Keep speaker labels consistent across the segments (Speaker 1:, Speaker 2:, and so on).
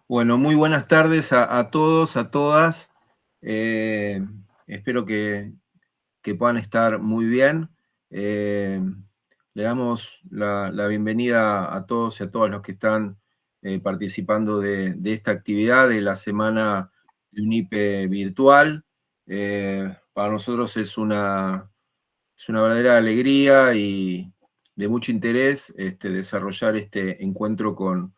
Speaker 1: Bueno, muy buenas tardes a todos, a todas. Eh, Espero que puedan estar muy bien. Eh, Le damos la bienvenida a todos y a todas los que están participando de esta actividad de la Semana de UNIPE virtual. Para nosotros es una verdadera alegría y de mucho interés desarrollar este encuentro con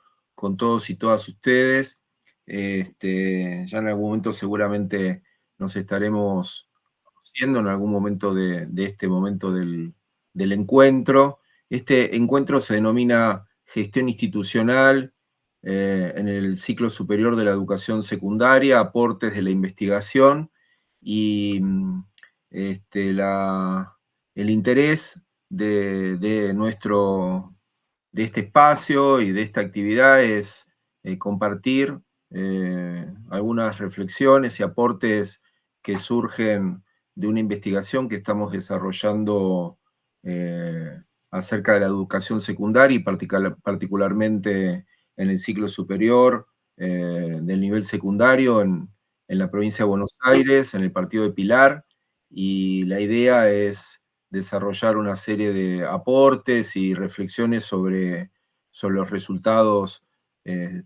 Speaker 1: todos y todas ustedes. Ya en algún momento seguramente nos estaremos conociendo en algún momento de este momento del encuentro. Este encuentro se denomina Gestión Institucional en el ciclo superior de la educación secundaria, aportes de la investigación y el interés de este espacio y de esta actividad es compartir algunas reflexiones y aportes que surgen de una investigación que estamos desarrollando acerca de la educación secundaria y particularmente en el ciclo superior del nivel secundario en la provincia de Buenos Aires, en el partido de Pilar, y la idea es desarrollar una serie de aportes y reflexiones sobre los resultados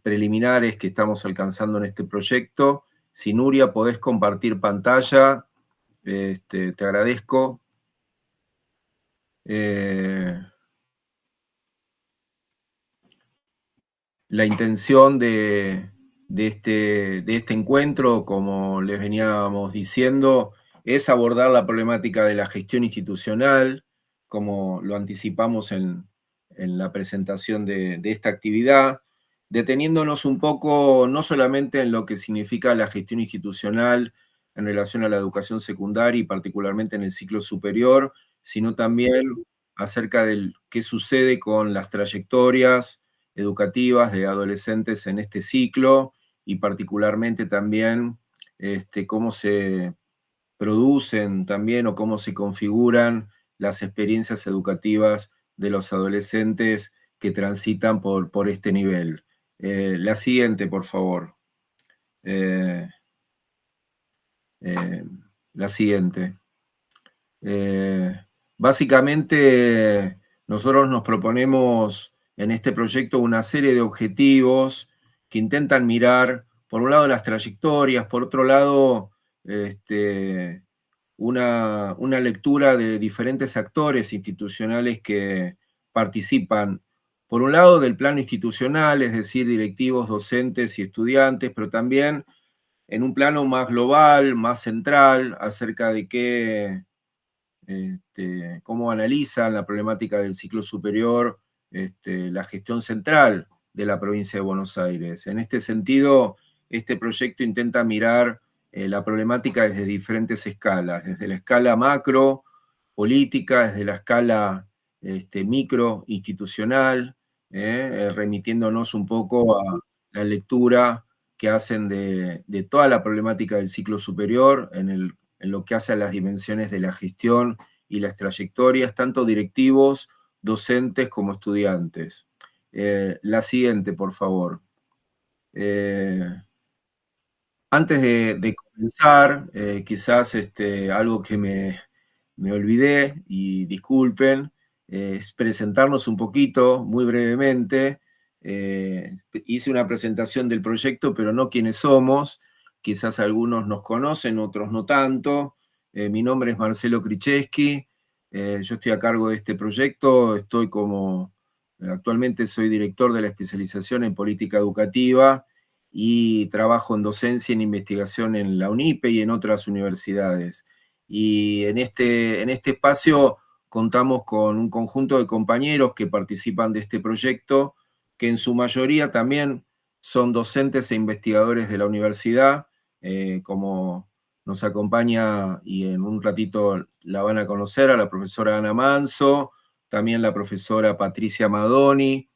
Speaker 1: preliminares que estamos alcanzando en este proyecto. Si Nuria podés compartir pantalla, te agradezco. La intención de este encuentro, como les veníamos diciendo, es abordar la problemática de la gestión institucional, como lo anticipamos en la presentación de esta actividad, deteniéndonos un poco no solamente en lo que significa la gestión institucional en relación a la educación secundaria y particularmente en el ciclo superior, sino también acerca de qué sucede con las trayectorias educativas de adolescentes en este ciclo y particularmente también cómo se producen también o cómo se configuran las experiencias educativas de los adolescentes que transitan por este nivel. La siguiente, por favor. Eh, eh, la siguiente. Básicamente, nosotros nos proponemos en este proyecto una serie de objetivos que intentan mirar, por un lado, las trayectorias, por otro lado, una lectura de diferentes actores institucionales que participan, por un lado, del plano institucional, es decir, directivos, docentes y estudiantes, pero también en un plano más global, más central, acerca de cómo analizan la problemática del ciclo superior, la gestión central de la provincia de Buenos Aires. En este sentido, este proyecto intenta mirar la problemática desde diferentes escalas, desde la escala macro, política, desde la escala micro, institucional, remitiéndonos un poco a la lectura que hacen de toda la problemática del ciclo superior en lo que hace a las dimensiones de la gestión y las trayectorias, tanto directivos, docentes como estudiantes. La siguiente, por favor. Antes de comenzar, quizás algo que me olvidé, y disculpen, es presentarnos un poquito, muy brevemente. Hice una presentación del proyecto, pero no quiénes somos. Quizás algunos nos conocen, otros no tanto. Mi nombre es Marcelo Kricheski, yo estoy a cargo de este proyecto, actualmente soy director de la especialización en política educativa y trabajo en docencia y en investigación en la UNIPE y en otras universidades. Y en este espacio contamos con un conjunto de compañeros que participan de este proyecto, que en su mayoría también son docentes e investigadores de la universidad, como nos acompaña, y en un ratito la van a conocer, a la profesora Ana Manso, también la profesora Patricia Madoni,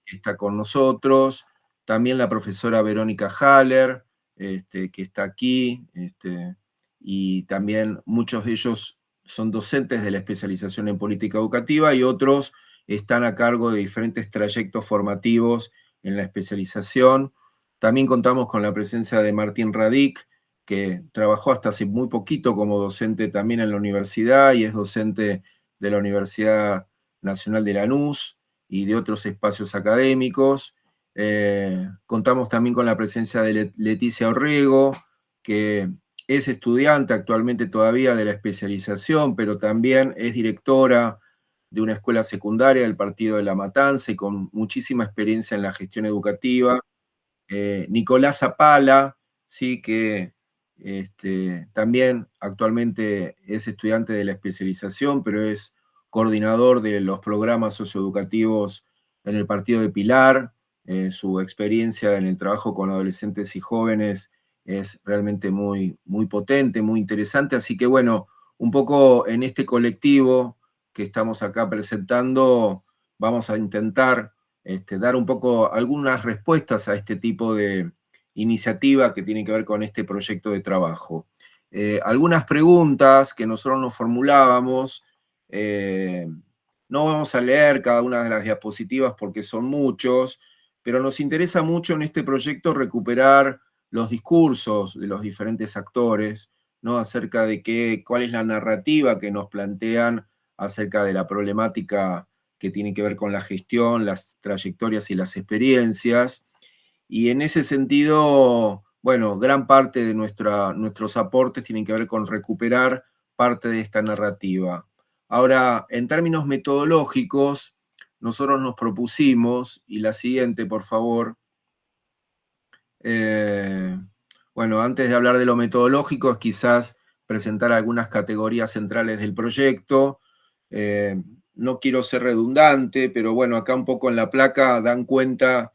Speaker 1: que está con nosotros, también la profesora Verónica Haller, que está aquí, y también muchos de ellos son docentes de la especialización en política educativa y otros están a cargo de diferentes trayectos formativos en la especialización, También contamos con la presencia de Martín Radic, que trabajó hasta hace muy poquito como docente también en la universidad y es docente de la Universidad Nacional de Lanús y de otros espacios académicos. Contamos también con la presencia de Leticia Orrego, que es estudiante actualmente todavía de la especialización, pero también es directora de una escuela secundaria del Partido de la Matanza y con muchísima experiencia en la gestión educativa. Nicolás Zapala, sí, que también actualmente es estudiante de la especialización, pero es coordinador de los programas socioeducativos en el Partido de Pilar. Su experiencia en el trabajo con adolescentes y jóvenes es realmente muy, muy potente, muy interesante. Así que bueno, un poco en este colectivo que estamos acá presentando, vamos a intentar dar un poco algunas respuestas a este tipo de iniciativa que tiene que ver con este proyecto de trabajo. Algunas preguntas que nosotros nos formulábamos, no vamos a leer cada una de las diapositivas porque son muchos, pero nos interesa mucho en este proyecto recuperar los discursos de los diferentes actores, ¿no? Acerca de cuál es la narrativa que nos plantean acerca de la problemática que tiene que ver con la gestión, las trayectorias y las experiencias. Y en ese sentido, bueno, gran parte de nuestros aportes tienen que ver con recuperar parte de esta narrativa. Ahora, en términos metodológicos, nosotros nos propusimos, y la siguiente, por favor, bueno, antes de hablar de lo metodológico, es quizás presentar algunas categorías centrales del proyecto. No quiero ser redundante, pero bueno, acá un poco en la placa dan cuenta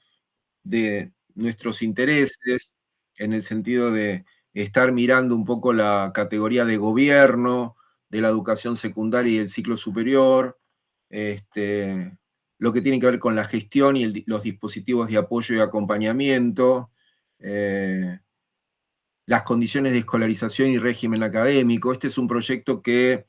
Speaker 1: de nuestros intereses, en el sentido de estar mirando un poco la categoría de gobierno, de la educación secundaria y el ciclo superior, lo que tiene que ver con la gestión y los dispositivos de apoyo y acompañamiento, las condiciones de escolarización y régimen académico. Este es un proyecto que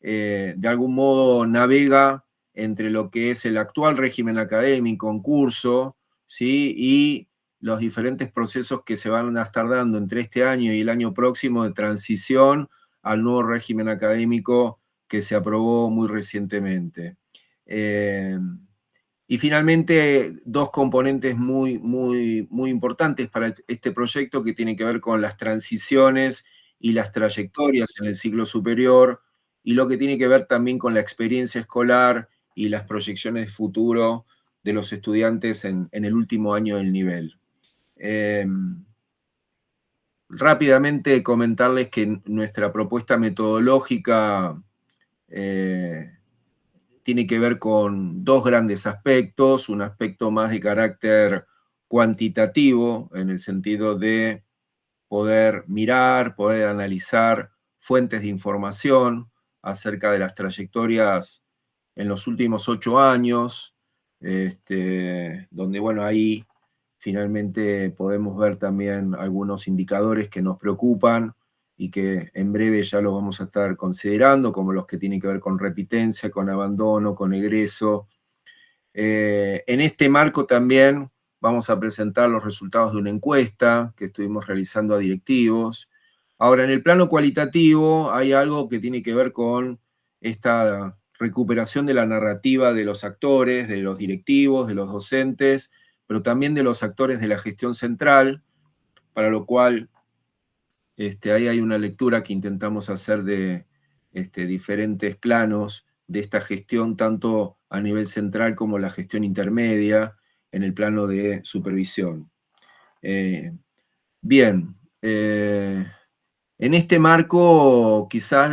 Speaker 1: de algún modo navega entre lo que es el actual régimen académico en curso, ¿sí? Y los diferentes procesos que se van a estar dando entre este año y el año próximo de transición al nuevo régimen académico que se aprobó muy recientemente. Y finalmente, dos componentes muy, muy, muy importantes para este proyecto que tienen que ver con las transiciones y las trayectorias en el ciclo superior, y lo que tiene que ver también con la experiencia escolar y las proyecciones de futuro de los estudiantes en el último año del nivel. Rápidamente comentarles que nuestra propuesta metodológica tiene que ver con dos grandes aspectos, un aspecto más de carácter cuantitativo, en el sentido de poder mirar, poder analizar fuentes de información acerca de las trayectorias en los últimos 8 años, donde, bueno, ahí finalmente podemos ver también algunos indicadores que nos preocupan y que en breve ya los vamos a estar considerando, como los que tienen que ver con repitencia, con abandono, con egreso. En este marco también vamos a presentar los resultados de una encuesta que estuvimos realizando a directivos. Ahora, en el plano cualitativo hay algo que tiene que ver con esta recuperación de la narrativa de los actores, de los directivos, de los docentes, pero también de los actores de la gestión central, para lo cual ahí hay una lectura que intentamos hacer de diferentes planos de esta gestión, tanto a nivel central como la gestión intermedia, en el plano de supervisión. Bien, en este marco, quizás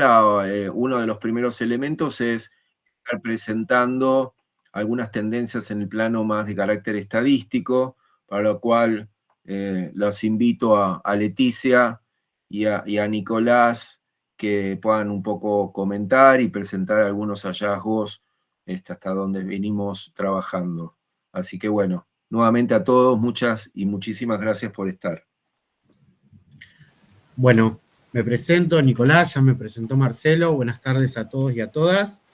Speaker 1: uno de los primeros elementos es estar presentando algunas tendencias en el plano más de carácter estadístico, para lo cual los invito a Leticia y a Nicolás que puedan un poco comentar y presentar algunos hallazgos hasta donde venimos trabajando. Así que bueno, nuevamente a todos, muchas y muchísimas gracias por estar.
Speaker 2: Bueno, me presento, Nicolás, ya me presentó Marcelo. Buenas tardes a todos y a todas.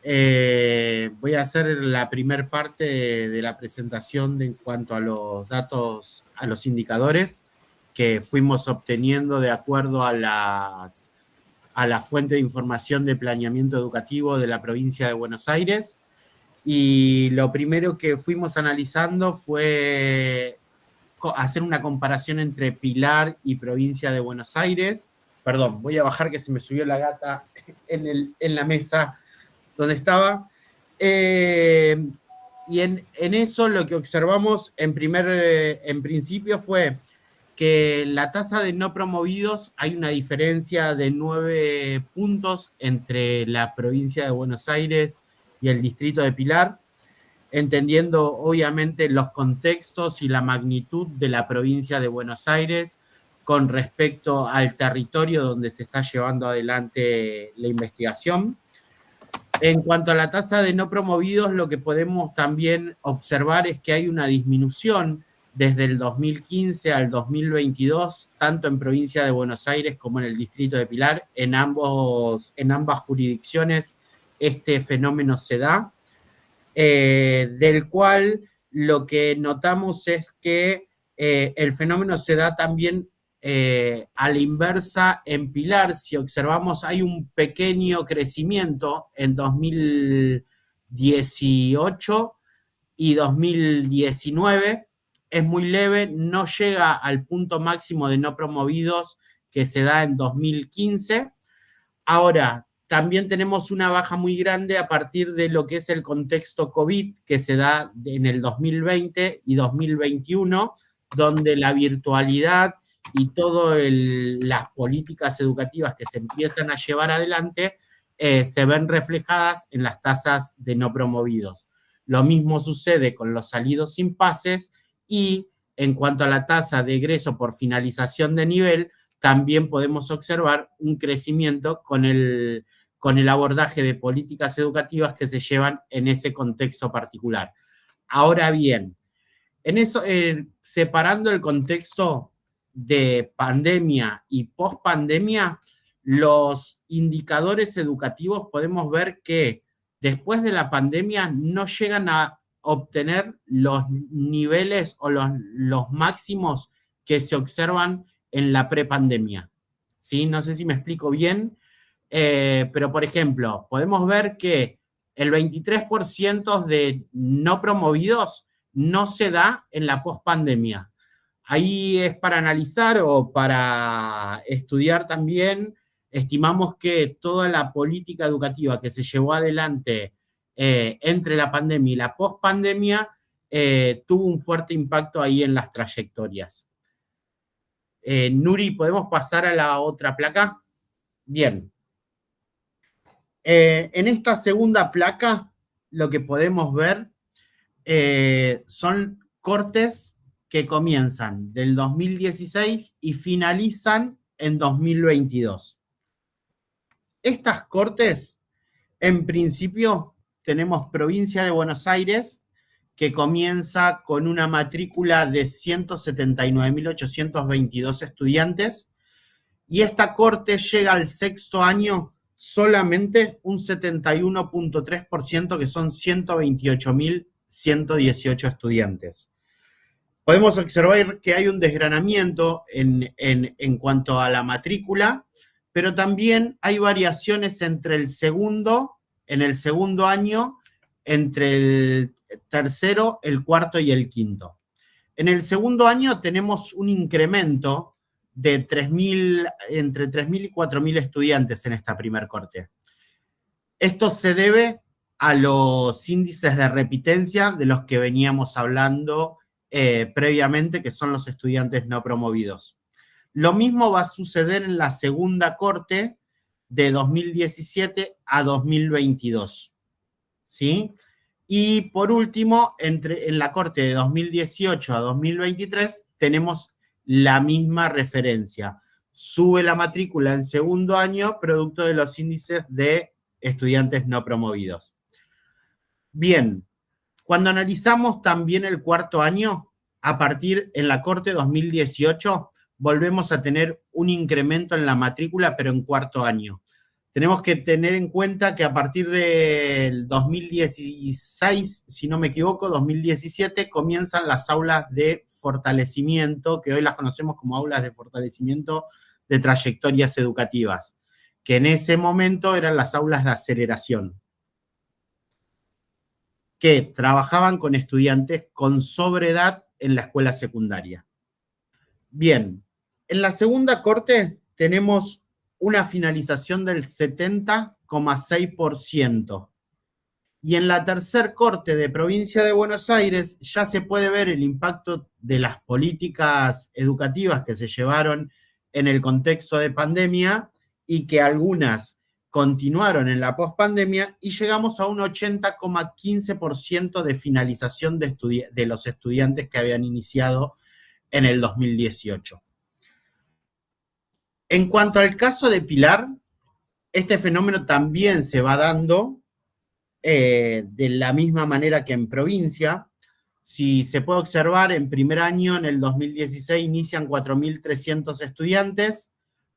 Speaker 2: Voy a hacer la primer parte de la presentación en cuanto a los datos, a los indicadores que fuimos obteniendo de acuerdo a la fuente de información de planeamiento educativo de la provincia de Buenos Aires. Y lo primero que fuimos analizando fue hacer una comparación entre Pilar y provincia de Buenos Aires. Perdón, voy a bajar que se me subió la gata en la mesa donde estaba. Y en eso lo que observamos en principio fue que la tasa de no promovidos hay una diferencia de 9 puntos entre la provincia de Buenos Aires y el distrito de Pilar, entendiendo obviamente los contextos y la magnitud de la provincia de Buenos Aires con respecto al territorio donde se está llevando adelante la investigación. En cuanto a la tasa de no promovidos, lo que podemos también observar es que hay una disminución desde el 2015 al 2022, tanto en provincia de Buenos Aires como en el distrito de Pilar. En ambas jurisdicciones este fenómeno se da, del cual lo que notamos es que el fenómeno se da también a la inversa en Pilar. Si observamos, hay un pequeño crecimiento en 2018 y 2019, es muy leve, no llega al punto máximo de no promovidos que se da en 2015. Ahora, también tenemos una baja muy grande a partir de lo que es el contexto COVID que se da en el 2020 y 2021, donde la virtualidad y todas las políticas educativas que se empiezan a llevar adelante se ven reflejadas en las tasas de no promovidos. Lo mismo sucede con los salidos sin pases y en cuanto a la tasa de egreso por finalización de nivel, también podemos observar un crecimiento con el abordaje de políticas educativas que se llevan en ese contexto particular. Ahora bien, en eso, separando el contexto de pandemia y pospandemia, los indicadores educativos podemos ver que después de la pandemia no llegan a obtener los niveles o los máximos que se observan en la prepandemia. ¿Sí? No sé si me explico bien, pero por ejemplo, podemos ver que el 23% de no promovidos no se da en la pospandemia. Ahí es para analizar o para estudiar también. Estimamos que toda la política educativa que se llevó adelante entre la pandemia y la pospandemia tuvo un fuerte impacto ahí en las trayectorias. Nuri, ¿podemos pasar a la otra placa? Bien. En esta segunda placa, lo que podemos ver son cortes que comienzan del 2016 y finalizan en 2022. Estas cortes, en principio, tenemos provincia de Buenos Aires, que comienza con una matrícula de 179.822 estudiantes, y esta corte llega al sexto año solamente un 71.3%, que son 128.118 estudiantes. Podemos observar que hay un desgranamiento en cuanto a la matrícula, pero también hay variaciones entre en el segundo año, entre el tercero, el cuarto y el quinto. En el segundo año tenemos un incremento de entre 3.000 y 4.000 estudiantes en esta primer corte. Esto se debe a los índices de repitencia de los que veníamos hablando previamente, que son los estudiantes no promovidos. Lo mismo va a suceder en la segunda corte de 2017 a 2022. ¿Sí? Y por último, en la corte de 2018 a 2023 tenemos la misma referencia. Sube la matrícula en segundo año producto de los índices de estudiantes no promovidos. Bien, cuando analizamos también el cuarto año, a partir en la corte 2018, volvemos a tener un incremento en la matrícula, pero en cuarto año. tenemos que tener en cuenta que a partir del 2016, si no me equivoco, 2017, comienzan las aulas de fortalecimiento, que hoy las conocemos como aulas de fortalecimiento de trayectorias educativas, que en ese momento eran las aulas de aceleración, que trabajaban con estudiantes con sobreedad en la escuela secundaria. Bien, en la segunda corte tenemos una finalización del 70,6%. Y en la tercer corte de Provincia de Buenos Aires ya se puede ver el impacto de las políticas educativas que se llevaron en el contexto de pandemia y que algunas continuaron en la pospandemia y llegamos a un 80,15% de finalización de los estudiantes que habían iniciado en el 2018. En cuanto al caso de Pilar, este fenómeno también se va dando de la misma manera que en provincia. Si se puede observar, en primer año, en el 2016, inician 4.300 estudiantes.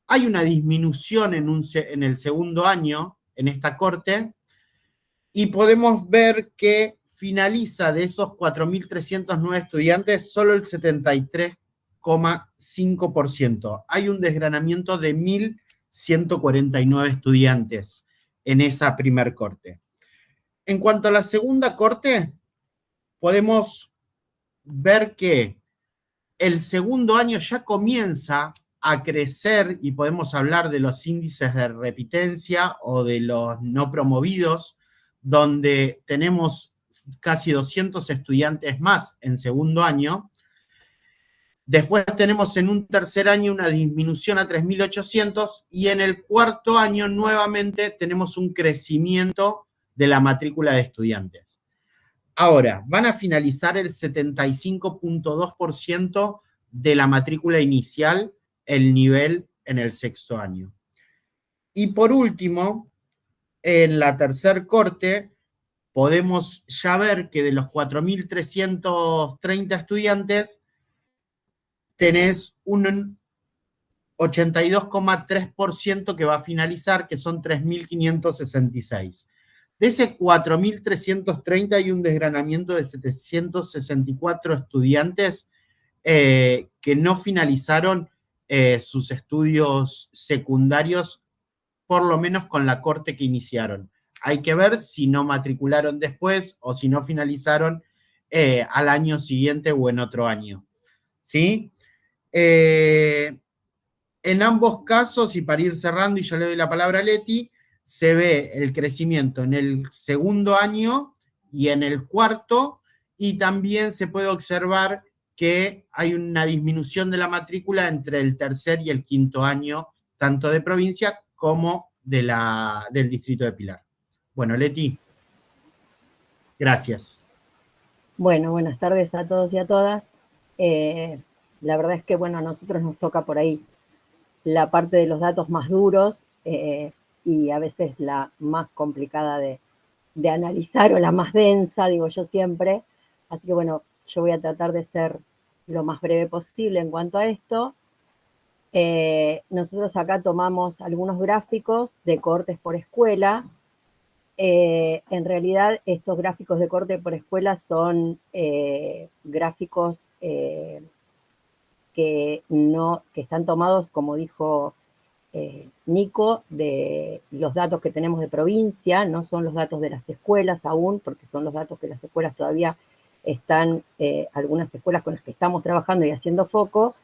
Speaker 2: Hay una disminución en el segundo año, en esta corte, y podemos ver que finaliza de esos 4.309 estudiantes solo el 73,5%. Hay un desgranamiento de 1.149 estudiantes en esa primer corte. En cuanto a la segunda corte, podemos ver que el segundo año ya comienza a crecer y podemos hablar de los índices de repitencia o de los no promovidos, donde tenemos casi 200 estudiantes más en segundo año. Después tenemos en un tercer año una disminución a 3.800 y en el cuarto año nuevamente tenemos un crecimiento de la matrícula de estudiantes. Ahora, van a finalizar el 75,2% de la matrícula inicial, el nivel en el sexto año. Y por último, en la tercer corte, podemos ya ver que de los 4.330 estudiantes, tenés un 82,3% que va a finalizar, que son 3.566. De ese 4.330 hay un desgranamiento de 764 estudiantes que no finalizaron sus estudios secundarios, por lo menos con la corte que iniciaron. Hay que ver si no matricularon después o si no finalizaron al año siguiente o en otro año. ¿Sí? En ambos casos, y para ir cerrando, y yo le doy la palabra a Leti, se ve el crecimiento en el segundo año y en el cuarto, y también se puede observar que hay una disminución de la matrícula entre el tercer y el quinto año, tanto de provincia como del distrito de Pilar. Bueno, Leti, gracias.
Speaker 3: Bueno, buenas tardes a todos y a todas. La verdad es que, bueno, a nosotros nos toca por ahí la parte de los datos más duros y a veces la más complicada de analizar o la más densa, digo yo siempre. Así que, bueno, yo voy a tratar de ser lo más breve posible en cuanto a esto. Nosotros acá tomamos algunos gráficos de cortes por escuela. En realidad, estos gráficos de corte por escuela son gráficos que están tomados, como dijo Nico, de los datos que tenemos de provincia, no son los datos de las escuelas aún, porque son los datos que las escuelas todavía están, algunas escuelas con las que estamos trabajando y haciendo foco,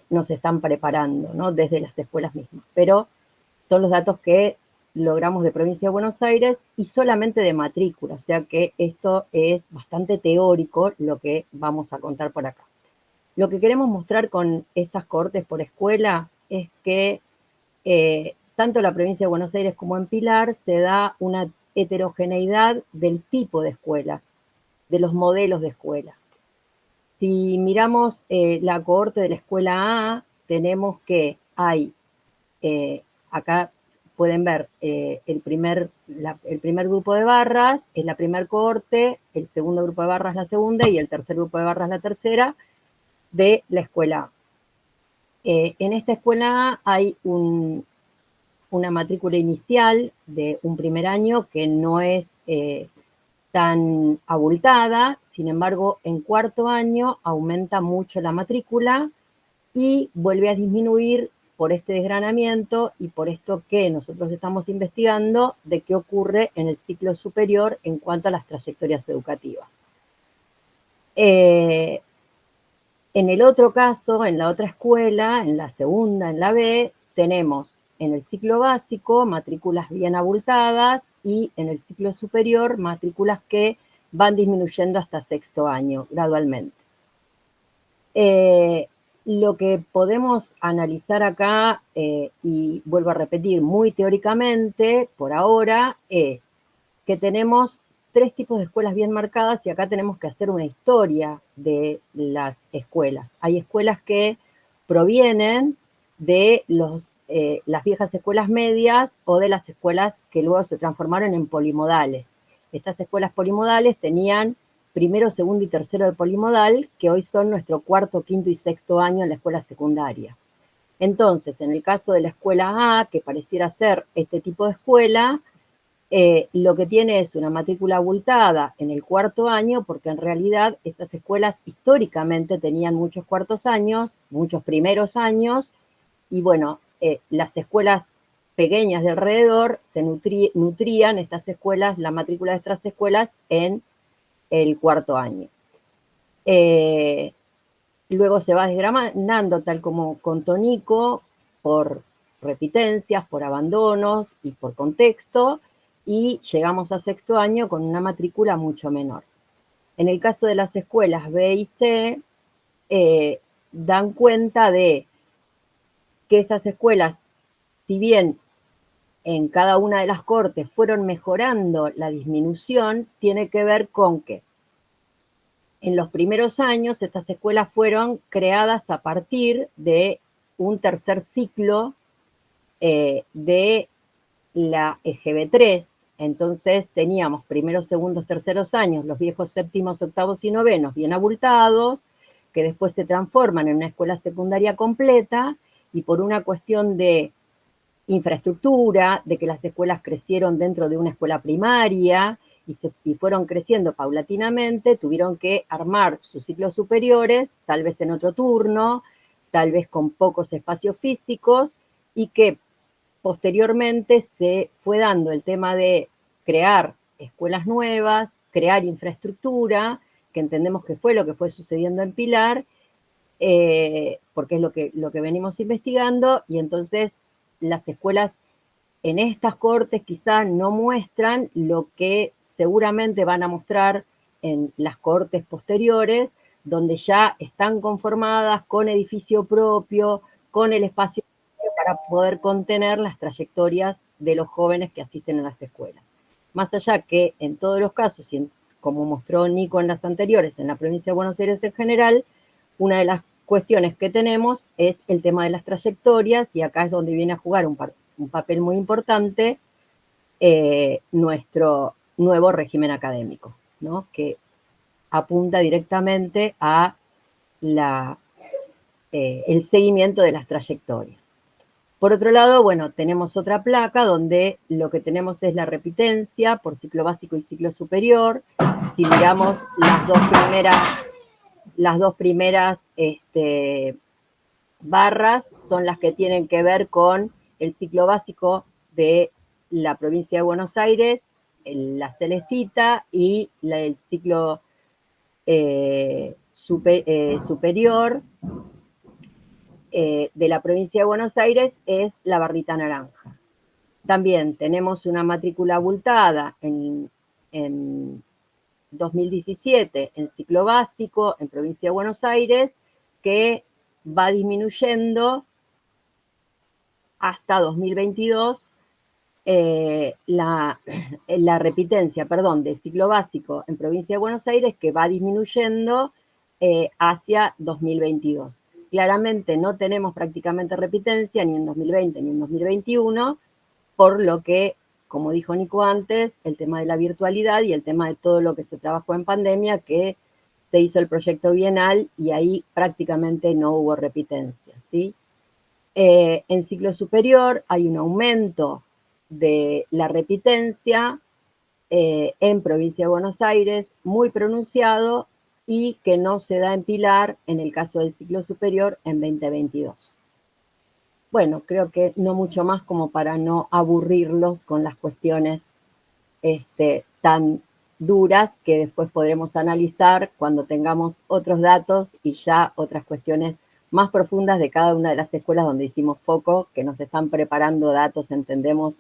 Speaker 3: nos están preparando, ¿no? Desde las escuelas mismas. Pero son los datos que logramos de Provincia de Buenos Aires y solamente de matrícula, o sea que esto es bastante teórico lo que vamos a contar por acá. Lo que queremos mostrar con estas cortes por escuela es que tanto en la Provincia de Buenos Aires como en Pilar se da una heterogeneidad del tipo de escuela, de los modelos de escuela. Si miramos la cohorte de la escuela A, tenemos que hay, acá pueden ver el primer grupo de barras es la primer cohorte, el segundo grupo de barras la segunda y el tercer grupo de barras la tercera de la escuela A. En esta escuela A hay un una matrícula inicial de un primer año que no es tan abultada, sin embargo, en cuarto año aumenta mucho la matrícula y vuelve a disminuir por este desgranamiento y por esto que nosotros estamos investigando de qué ocurre en el ciclo superior en cuanto a las trayectorias educativas. En el otro caso, en la otra escuela, en la segunda, en la B, tenemos en el ciclo básico matrículas bien abultadas y en el ciclo superior matrículas que van disminuyendo hasta sexto año gradualmente. Lo que podemos analizar acá, y vuelvo a repetir, muy teóricamente, por ahora, es que tenemos 3 tipos de escuelas bien marcadas y acá tenemos que hacer una historia de las escuelas. Hay escuelas que provienen de las viejas escuelas medias o de las escuelas que luego se transformaron en polimodales. Estas escuelas polimodales tenían primero, segundo y tercero de polimodal, que hoy son nuestro cuarto, quinto y sexto año en la escuela secundaria. Entonces, en el caso de la escuela A, que pareciera ser este tipo de escuela, lo que tiene es una matrícula abultada en el cuarto año, porque en realidad esas escuelas históricamente tenían muchos cuartos años, muchos primeros años, y bueno, las escuelas pequeñas de alrededor se nutrían estas escuelas, la matrícula de estas escuelas en el cuarto año. Luego se va desgranando, tal como contó Nico, por repitencias, por abandonos y por contexto, y llegamos a sexto año con una matrícula mucho menor. En el caso de las escuelas B y C, dan cuenta de que esas escuelas, si bien en cada una de las cortes fueron mejorando la disminución, tiene que ver con que en los primeros años estas escuelas fueron creadas a partir de un tercer ciclo de la EGB3. Entonces teníamos primeros, segundos, terceros años, los viejos séptimos, octavos y novenos bien abultados, que después se transforman en una escuela secundaria completa, y por una cuestión de infraestructura, de que las escuelas crecieron dentro de una escuela primaria y fueron creciendo paulatinamente, tuvieron que armar sus ciclos superiores, tal vez en otro turno, tal vez con pocos espacios físicos, y que posteriormente se fue dando el tema de crear escuelas nuevas, crear infraestructura, que entendemos que fue lo que fue sucediendo en Pilar, porque es lo que venimos investigando, y entonces las escuelas en estas cortes quizás no muestran lo que seguramente van a mostrar en las cortes posteriores, donde ya están conformadas con edificio propio, con el espacio para poder contener las trayectorias de los jóvenes que asisten a las escuelas. Más allá que en todos los casos, y como mostró Nico en las anteriores, en la provincia de Buenos Aires en general, una de las cuestiones que tenemos es el tema de las trayectorias, y acá es donde viene a jugar un papel muy importante nuestro nuevo régimen académico, ¿no? Que apunta directamente a el seguimiento de las trayectorias. Por otro lado, bueno, tenemos otra placa donde lo que tenemos es la repitencia por ciclo básico y ciclo superior. Si miramos las dos primeras barras son las que tienen que ver con el ciclo básico de la provincia de Buenos Aires, la celestita, y el ciclo superior de la provincia de Buenos Aires es la barrita naranja. También tenemos una matrícula abultada en 2017 en ciclo básico en provincia de Buenos Aires, que va disminuyendo hasta 2022 la repitencia, de ciclo básico en provincia de Buenos Aires, que va disminuyendo hacia 2022. Claramente no tenemos prácticamente repitencia ni en 2020 ni en 2021, por lo que, como dijo Nico antes, el tema de la virtualidad y el tema de todo lo que se trabajó en pandemia, que se hizo el proyecto bienal y ahí prácticamente no hubo repitencia, ¿sí? En ciclo superior hay un aumento de la repitencia en provincia de Buenos Aires muy pronunciado y que no se da en Pilar en el caso del ciclo superior en 2022. Bueno, creo que no mucho más como para no aburrirlos con las cuestiones tan duras que después podremos analizar cuando tengamos otros datos y ya otras cuestiones más profundas de cada una de las escuelas donde hicimos foco, que nos están preparando datos, entendemos,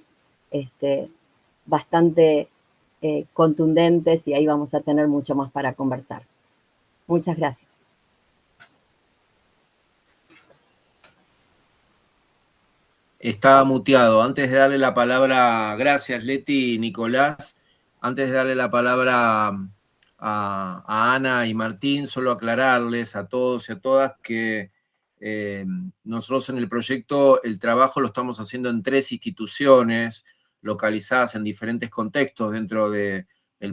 Speaker 3: bastante contundentes, y ahí vamos a tener mucho más para conversar. Muchas gracias.
Speaker 1: Estaba muteado. Antes de darle la palabra, gracias Leti y Nicolás, antes de darle la palabra a Ana y Martín, solo aclararles a todos y a todas que nosotros en el proyecto el trabajo lo estamos haciendo en 3 instituciones localizadas en diferentes contextos dentro del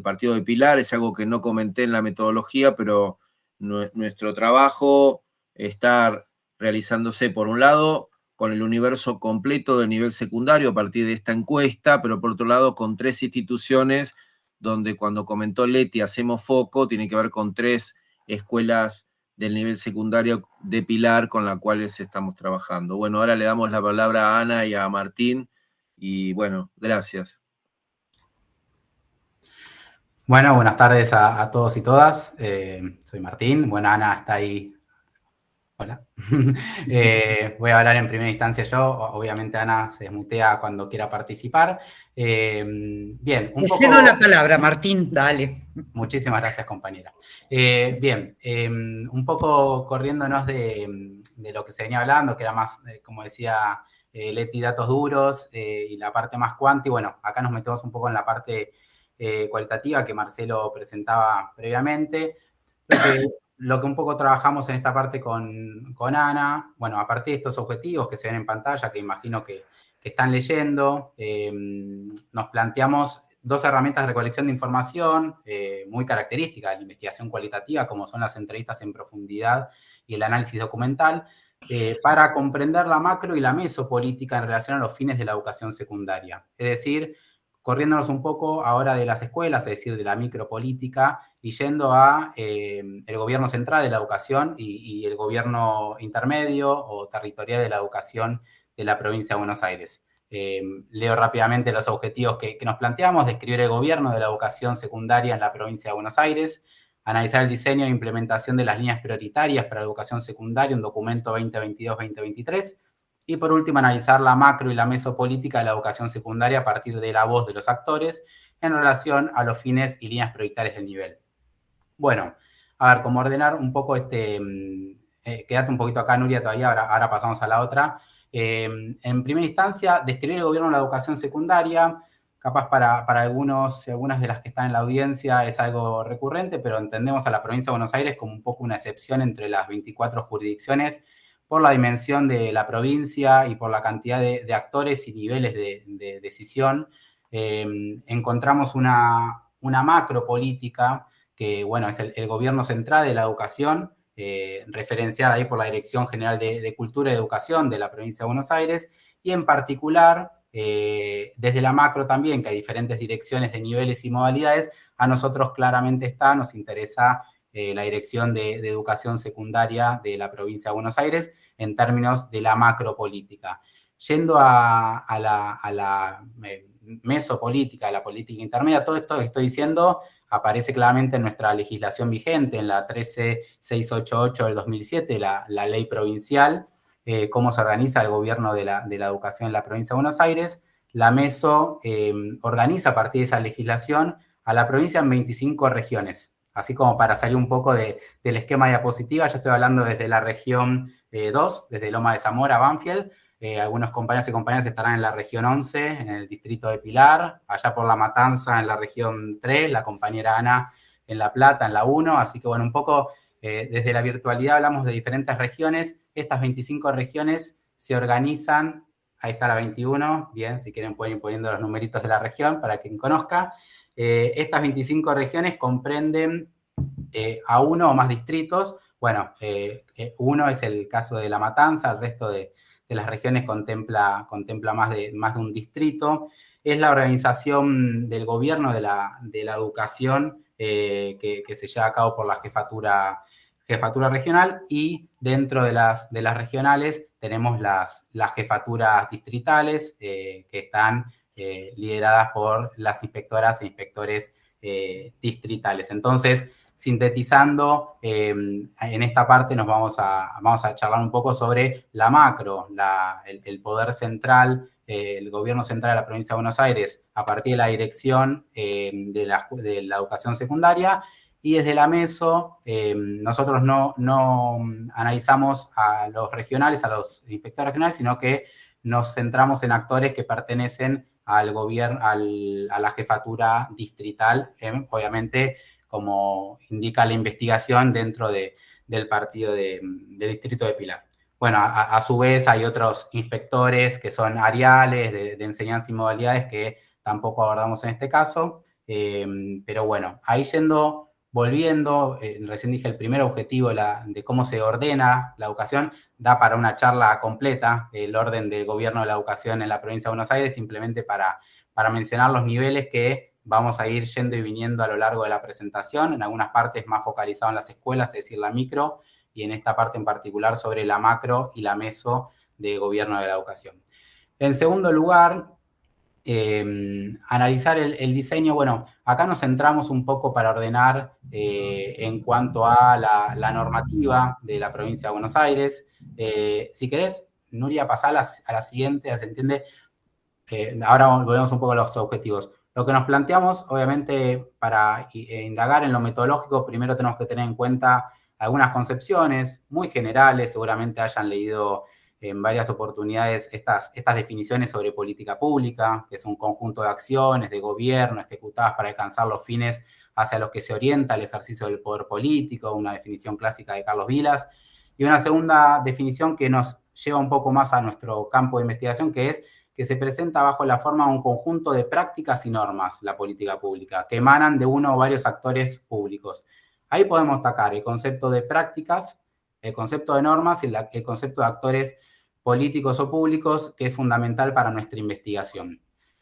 Speaker 1: partido de Pilar. Es algo que no comenté en la metodología, pero nuestro trabajo está realizándose, por un lado, con el universo completo del nivel secundario a partir de esta encuesta, pero por otro lado con 3 instituciones donde, cuando comentó Leti, hacemos foco, tiene que ver con 3 escuelas del nivel secundario de Pilar con las cuales estamos trabajando. Bueno, ahora le damos la palabra a Ana y a Martín, y bueno, gracias.
Speaker 4: Bueno, buenas tardes a todos y todas. Soy Martín. Bueno, Ana está ahí. Hola. Voy a hablar en primera instancia yo. Obviamente Ana se desmutea cuando quiera participar. Bien, un poco... Te cedo
Speaker 5: la palabra, Martín, dale.
Speaker 4: Muchísimas gracias, compañera. Bien, un poco corriéndonos de lo que se venía hablando, que era más, como decía Leti, datos duros y la parte más cuanti. Bueno, acá nos metemos un poco en la parte cualitativa que Marcelo presentaba previamente. Lo que un poco trabajamos en esta parte con Ana, bueno, a partir de estos objetivos que se ven en pantalla, que imagino que están leyendo, nos planteamos 2 herramientas de recolección de información muy características de la investigación cualitativa, como son las entrevistas en profundidad y el análisis documental, para comprender la macro y la mesopolítica en relación a los fines de la educación secundaria. Es decir, corriéndonos un poco ahora de las escuelas, es decir, de la micropolítica, y yendo a el gobierno central de la educación y el gobierno intermedio o territorial de la educación de la provincia de Buenos Aires. Leo rápidamente los objetivos que nos planteamos: describir el gobierno de la educación secundaria en la provincia de Buenos Aires, analizar el diseño e implementación de las líneas prioritarias para la educación secundaria, un documento 2022-2023, y por último, analizar la macro y la mesopolítica de la educación secundaria a partir de la voz de los actores en relación a los fines y líneas prioritarias del nivel. Bueno, a ver, como ordenar un poco quédate un poquito acá, Nuria, todavía, ahora pasamos a la otra. En primera instancia, describir el gobierno de la educación secundaria, capaz para algunos y algunas de las que están en la audiencia es algo recurrente, pero entendemos a la provincia de Buenos Aires como un poco una excepción entre las 24 jurisdicciones, por la dimensión de la provincia y por la cantidad de actores y niveles de decisión. Encontramos una macro política que, bueno, es el gobierno central de la educación, referenciada ahí por la Dirección General de Cultura y Educación de la provincia de Buenos Aires, y en particular, desde la macro también, que hay diferentes direcciones de niveles y modalidades, a nosotros claramente nos interesa la Dirección de Educación Secundaria de la provincia de Buenos Aires en términos de la macropolítica. Yendo a la mesopolítica, a la política intermedia, todo esto que estoy diciendo aparece claramente en nuestra legislación vigente, en la 13688 del 2007, la ley provincial, cómo se organiza el gobierno de la educación en la provincia de Buenos Aires. La MESO organiza a partir de esa legislación a la provincia en 25 regiones. Así como para salir un poco del esquema diapositiva, yo estoy hablando desde la región 2, desde Loma de Zamora, Banfield. Algunos compañeros y compañeras estarán en la región 11, en el distrito de Pilar, allá por La Matanza, en la región 3, la compañera Ana en La Plata, en la 1. Así que, bueno, un poco desde la virtualidad hablamos de diferentes regiones. Estas 25 regiones se organizan, ahí está la 21, bien, si quieren pueden ir poniendo los numeritos de la región para quien conozca. Estas 25 regiones comprenden a uno o más distritos. Bueno, uno es el caso de La Matanza, el resto de las regiones contempla más de un distrito. Es la organización del gobierno de la educación que se lleva a cabo por la jefatura regional, y dentro de las regionales tenemos las jefaturas distritales que están lideradas por las inspectoras e inspectores distritales. Entonces, sintetizando, en esta parte nos vamos a charlar un poco sobre la macro, el poder central, el gobierno central de la provincia de Buenos Aires, a partir de la dirección de la educación secundaria, y desde la meso nosotros no analizamos a los regionales, a los inspectores regionales, sino que nos centramos en actores que pertenecen al gobierno, a la jefatura distrital, obviamente, como indica la investigación, dentro del partido del distrito de Pilar. Bueno, a su vez hay otros inspectores que son ariales de enseñanza y modalidades que tampoco abordamos en este caso, pero bueno, ahí volviendo, recién dije el primer objetivo de cómo se ordena la educación, da para una charla completa, el orden del gobierno de la educación en la provincia de Buenos Aires, simplemente para mencionar los niveles que vamos a ir yendo y viniendo a lo largo de la presentación, en algunas partes más focalizado en las escuelas, es decir, la micro, y en esta parte en particular sobre la macro y la meso de gobierno de la educación. En segundo lugar, analizar el diseño. Bueno, acá nos centramos un poco para ordenar en cuanto a la normativa de la provincia de Buenos Aires. Si querés, Nuria, pasá a la siguiente, ya se entiende. Ahora volvemos un poco a los objetivos. Lo que nos planteamos, obviamente, para indagar en lo metodológico, primero tenemos que tener en cuenta algunas concepciones muy generales. Seguramente hayan leído en varias oportunidades estas definiciones sobre política pública, que es un conjunto de acciones de gobierno ejecutadas para alcanzar los fines hacia los que se orienta el ejercicio del poder político, una definición clásica de Carlos Vilas. Y una segunda definición que nos lleva un poco más a nuestro campo de investigación, que es que se presenta bajo la forma de un conjunto de prácticas y normas, la política pública, que emanan de uno o varios actores públicos. Ahí podemos destacar el concepto de prácticas, el concepto de normas y el concepto de actores políticos o públicos, que es fundamental para nuestra investigación.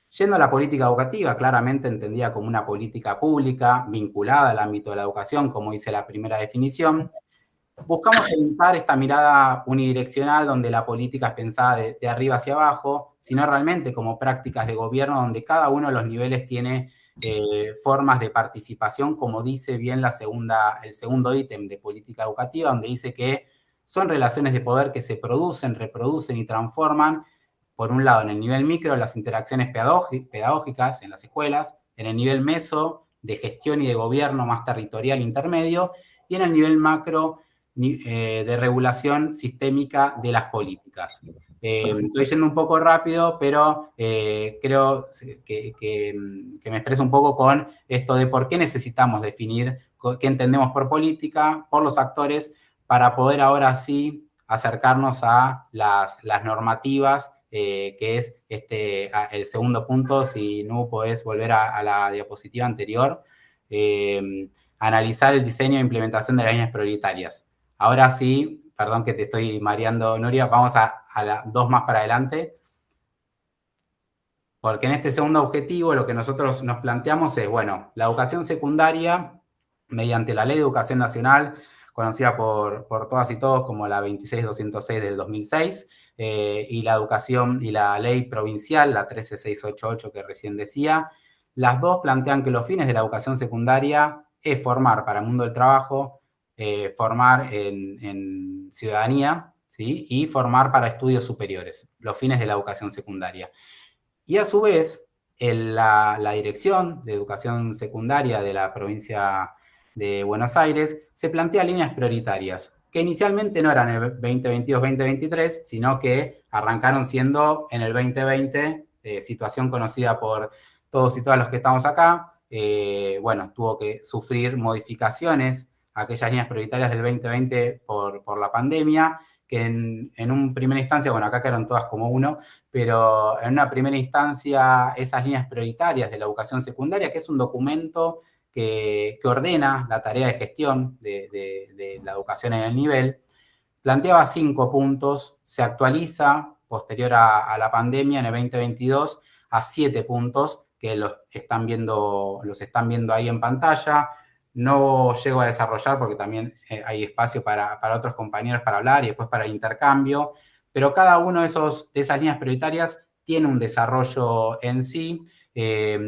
Speaker 4: Yendo a la política educativa, claramente entendida como una política pública vinculada al ámbito de la educación, como dice la primera definición, buscamos evitar esta mirada unidireccional donde la política es pensada de arriba hacia abajo, sino realmente como prácticas de gobierno donde cada uno de los niveles tiene formas de participación, como dice bien el segundo ítem de política educativa, donde dice que son relaciones de poder que se producen, reproducen y transforman, por un lado, en el nivel micro, las interacciones pedagógicas en las escuelas, en el nivel meso, de gestión y de gobierno más territorial intermedio, y en el nivel macro, de regulación sistémica de las políticas. Estoy yendo un poco rápido, pero creo que me expreso un poco con esto de por qué necesitamos definir qué entendemos por política, por los actores, para poder ahora sí acercarnos a las normativas, que es el segundo punto. Si no podés volver a la diapositiva anterior, analizar el diseño e implementación de las líneas prioritarias. Ahora sí, perdón que te estoy mareando, Nuria, vamos a las dos más para adelante. Porque en este segundo objetivo lo que nosotros nos planteamos es, bueno, la educación secundaria, mediante la Ley de Educación Nacional, conocida por todas y todos como la 26206 del 2006, y la educación y la ley provincial, la 13688 que recién decía, las dos plantean que los fines de la educación secundaria es formar para el mundo del trabajo, formar en ciudadanía, ¿sí? Y formar para estudios superiores, los fines de la educación secundaria. Y a su vez, la Dirección de Educación Secundaria de la provincia de Buenos Aires se plantea líneas prioritarias, que inicialmente no eran el 2022-2023, sino que arrancaron siendo en el 2020, situación conocida por todos y todas los que estamos acá. Bueno, tuvo que sufrir modificaciones aquellas líneas prioritarias del 2020 por la pandemia, que en una primera instancia, bueno, acá quedaron todas como uno, pero en una primera instancia esas líneas prioritarias de la educación secundaria, que es un documento que ordena la tarea de gestión de la educación en el nivel, planteaba 5 puntos, se actualiza posterior a la pandemia en el 2022 a 7 puntos, que los están viendo ahí en pantalla. No llego a desarrollar porque también hay espacio para otros compañeros para hablar y después para el intercambio, pero cada uno de esas líneas prioritarias tiene un desarrollo en sí.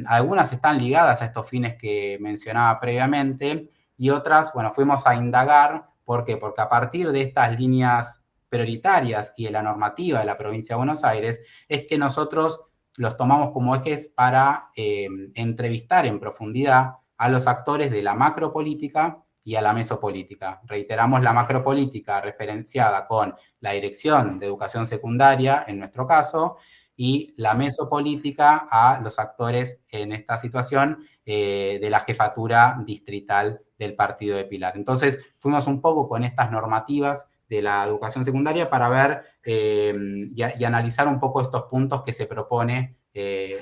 Speaker 4: Algunas están ligadas a estos fines que mencionaba previamente y otras, bueno, fuimos a indagar. ¿Por qué? Porque a partir de estas líneas prioritarias y de la normativa de la provincia de Buenos Aires es que nosotros los tomamos como ejes para entrevistar en profundidad a los actores de la macropolítica y a la mesopolítica. Reiteramos, la macropolítica referenciada con la Dirección de Educación Secundaria, en nuestro caso, y la mesopolítica a los actores en esta situación de la jefatura distrital del partido de Pilar. Entonces, fuimos un poco con estas normativas de la educación secundaria para ver y analizar un poco estos puntos que se propone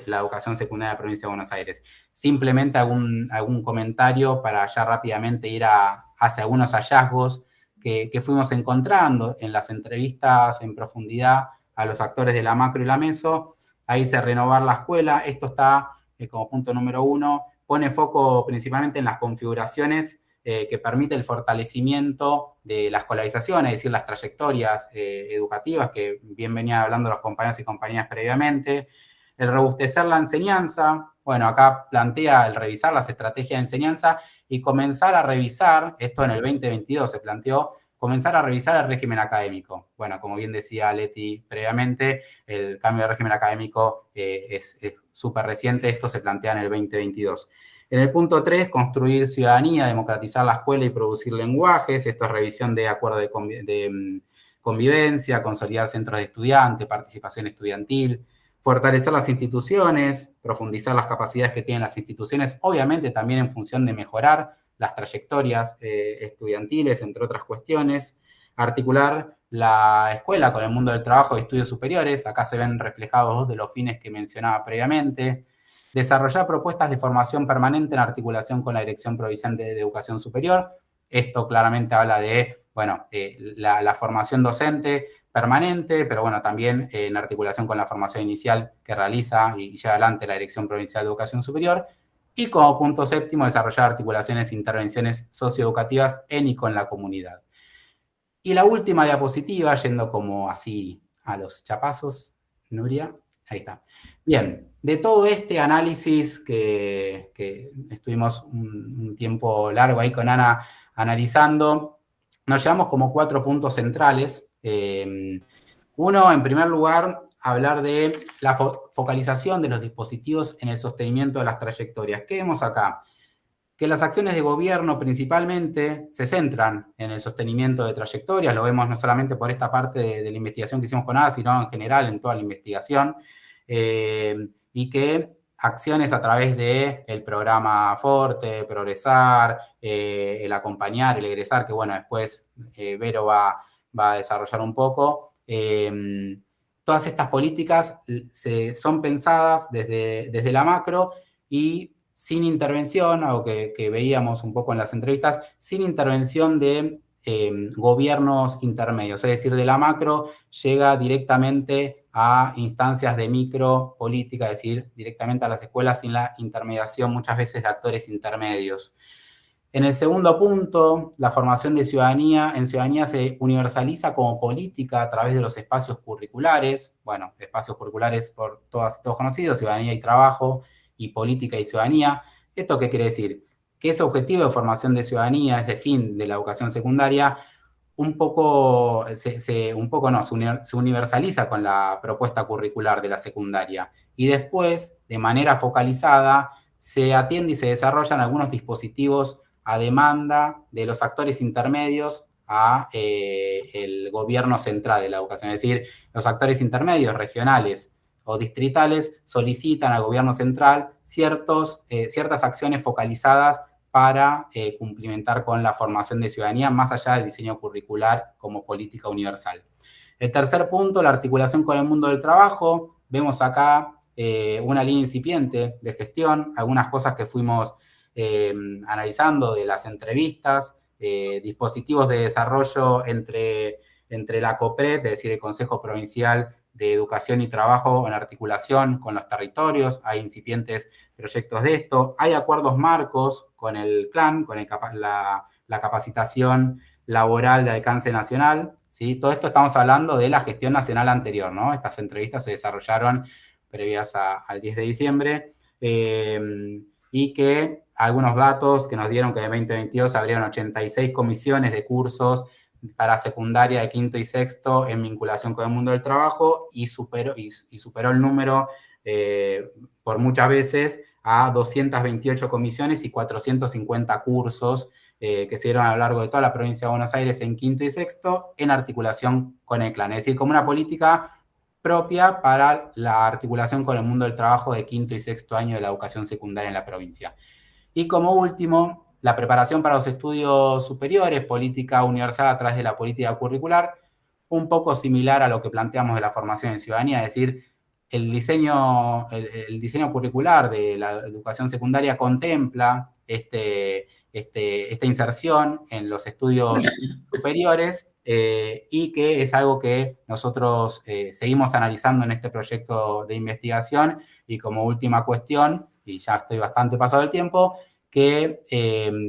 Speaker 4: la educación secundaria de la provincia de Buenos Aires. Simplemente algún comentario para ya rápidamente ir hacia algunos hallazgos que fuimos encontrando en las entrevistas en profundidad a los actores de la macro y la meso. Ahí dice renovar la escuela. Esto está como punto número 1. Pone foco principalmente en las configuraciones que permite el fortalecimiento de la escolarización, es decir, las trayectorias educativas que bien venían hablando los compañeros y compañeras previamente. El robustecer la enseñanza. Bueno, acá plantea el revisar las estrategias de enseñanza y comenzar a revisar, esto en el 2022 se planteó, comenzar a revisar el régimen académico. Bueno, como bien decía Leti previamente, el cambio de régimen académico es súper reciente, esto se plantea en el 2022. En el punto 3, construir ciudadanía, democratizar la escuela y producir lenguajes. Esto es revisión de acuerdo de convivencia, consolidar centros de estudiantes, participación estudiantil, fortalecer las instituciones, profundizar las capacidades que tienen las instituciones, obviamente también en función de mejorar las trayectorias estudiantiles, entre otras cuestiones, articular la escuela con el mundo del trabajo y estudios superiores. Acá se ven reflejados dos de los fines que mencionaba previamente. Desarrollar propuestas de formación permanente en articulación con la Dirección Provincial de Educación Superior. Esto claramente habla de, bueno, la formación docente permanente, pero bueno, también en articulación con la formación inicial que realiza y lleva adelante la Dirección Provincial de Educación Superior. Y como punto 7, desarrollar articulaciones e intervenciones socioeducativas en y con la comunidad. Y la última diapositiva, yendo como así a los chapazos, Nuria, ahí está. Bien, de todo este análisis que estuvimos un tiempo largo ahí con Ana analizando, nos llevamos como 4 puntos centrales. Uno, en primer lugar, hablar de la focalización de los dispositivos en el sostenimiento de las trayectorias. ¿Qué vemos acá? Que las acciones de gobierno principalmente se centran en el sostenimiento de trayectorias. Lo vemos no solamente por esta parte de la investigación que hicimos con ADA, sino en general en toda la investigación. Y que acciones a través del programa Forte, Progresar, el Acompañar, el Egresar, que bueno, después Vero va a desarrollar un poco. Todas estas políticas son pensadas desde la macro y sin intervención, algo que veíamos un poco en las entrevistas, sin intervención de gobiernos intermedios, es decir, de la macro llega directamente a instancias de micropolítica, es decir, directamente a las escuelas sin la intermediación muchas veces de actores intermedios. En el segundo punto, la formación de ciudadanía. En ciudadanía se universaliza como política a través de los espacios curriculares. Bueno, espacios curriculares por todas y todos conocidos, ciudadanía y trabajo, y política y ciudadanía. ¿Esto qué quiere decir? Que ese objetivo de formación de ciudadanía, ese fin de la educación secundaria, se universaliza con la propuesta curricular de la secundaria. Y después, de manera focalizada, se atiende y se desarrollan algunos dispositivos a demanda de los actores intermedios a el gobierno central de la educación. Es decir, los actores intermedios, regionales o distritales, solicitan al gobierno central ciertas acciones focalizadas para cumplimentar con la formación de ciudadanía, más allá del diseño curricular como política universal. El tercer punto, la articulación con el mundo del trabajo. Vemos acá una línea incipiente de gestión, algunas cosas que fuimos analizando de las entrevistas, dispositivos de desarrollo entre la COPRED, es decir, el Consejo Provincial de educación y trabajo en articulación con los territorios, hay incipientes proyectos de esto, hay acuerdos marcos con el CLAN, con la capacitación laboral de alcance nacional, ¿sí? Todo esto estamos hablando de la gestión nacional anterior, ¿no? Estas entrevistas se desarrollaron previas al 10 de diciembre, y que algunos datos que nos dieron que en 2022 abrieron 86 comisiones de cursos para secundaria de quinto y sexto en vinculación con el mundo del trabajo y superó el número por muchas veces a 228 comisiones y 450 cursos que se dieron a lo largo de toda la provincia de Buenos Aires en quinto y sexto en articulación con el CLAN. Es decir, como una política propia para la articulación con el mundo del trabajo de quinto y sexto año de la educación secundaria en la provincia. Y como último, la preparación para los estudios superiores, política universal a través de la política curricular, un poco similar a lo que planteamos de la formación en ciudadanía, es decir, el diseño curricular de la educación secundaria contempla esta inserción en los estudios superiores y que es algo que nosotros seguimos analizando en este proyecto de investigación. Y como última cuestión, y ya estoy bastante pasado el tiempo, que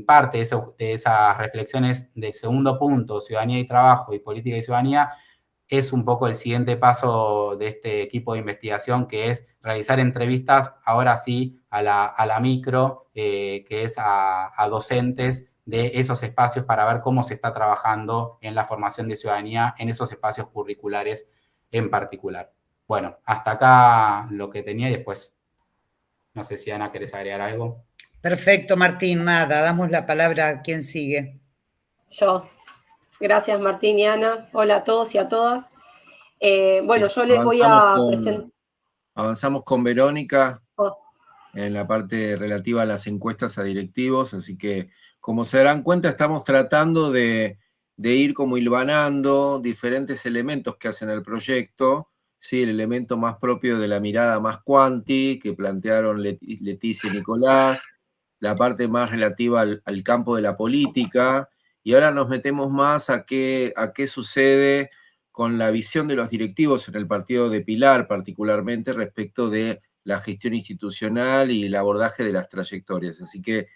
Speaker 4: parte de esas reflexiones del segundo punto, ciudadanía y trabajo y política y ciudadanía, es un poco el siguiente paso de este equipo de investigación, que es realizar entrevistas, ahora sí, a la micro, que es a docentes de esos espacios para ver cómo se está trabajando en la formación de ciudadanía en esos espacios curriculares en particular. Bueno, hasta acá lo que tenía y después, no sé si Ana querés agregar algo.
Speaker 5: Perfecto, Martín, nada, damos la palabra a quien sigue.
Speaker 3: Yo. Gracias, Martín y Ana. Hola a todos y a todas. Bueno, yo les voy a presentar.
Speaker 1: Avanzamos con Verónica en la parte relativa a las encuestas a directivos, así que, como se darán cuenta, estamos tratando de ir como hilvanando diferentes elementos que hacen el proyecto, ¿sí? El elemento más propio de la mirada más cuanti, que plantearon Leticia y Nicolás, la parte más relativa al campo de la política, y ahora nos metemos más a qué sucede con la visión de los directivos en el partido de Pilar, particularmente respecto de la gestión institucional y el abordaje de las trayectorias. Así que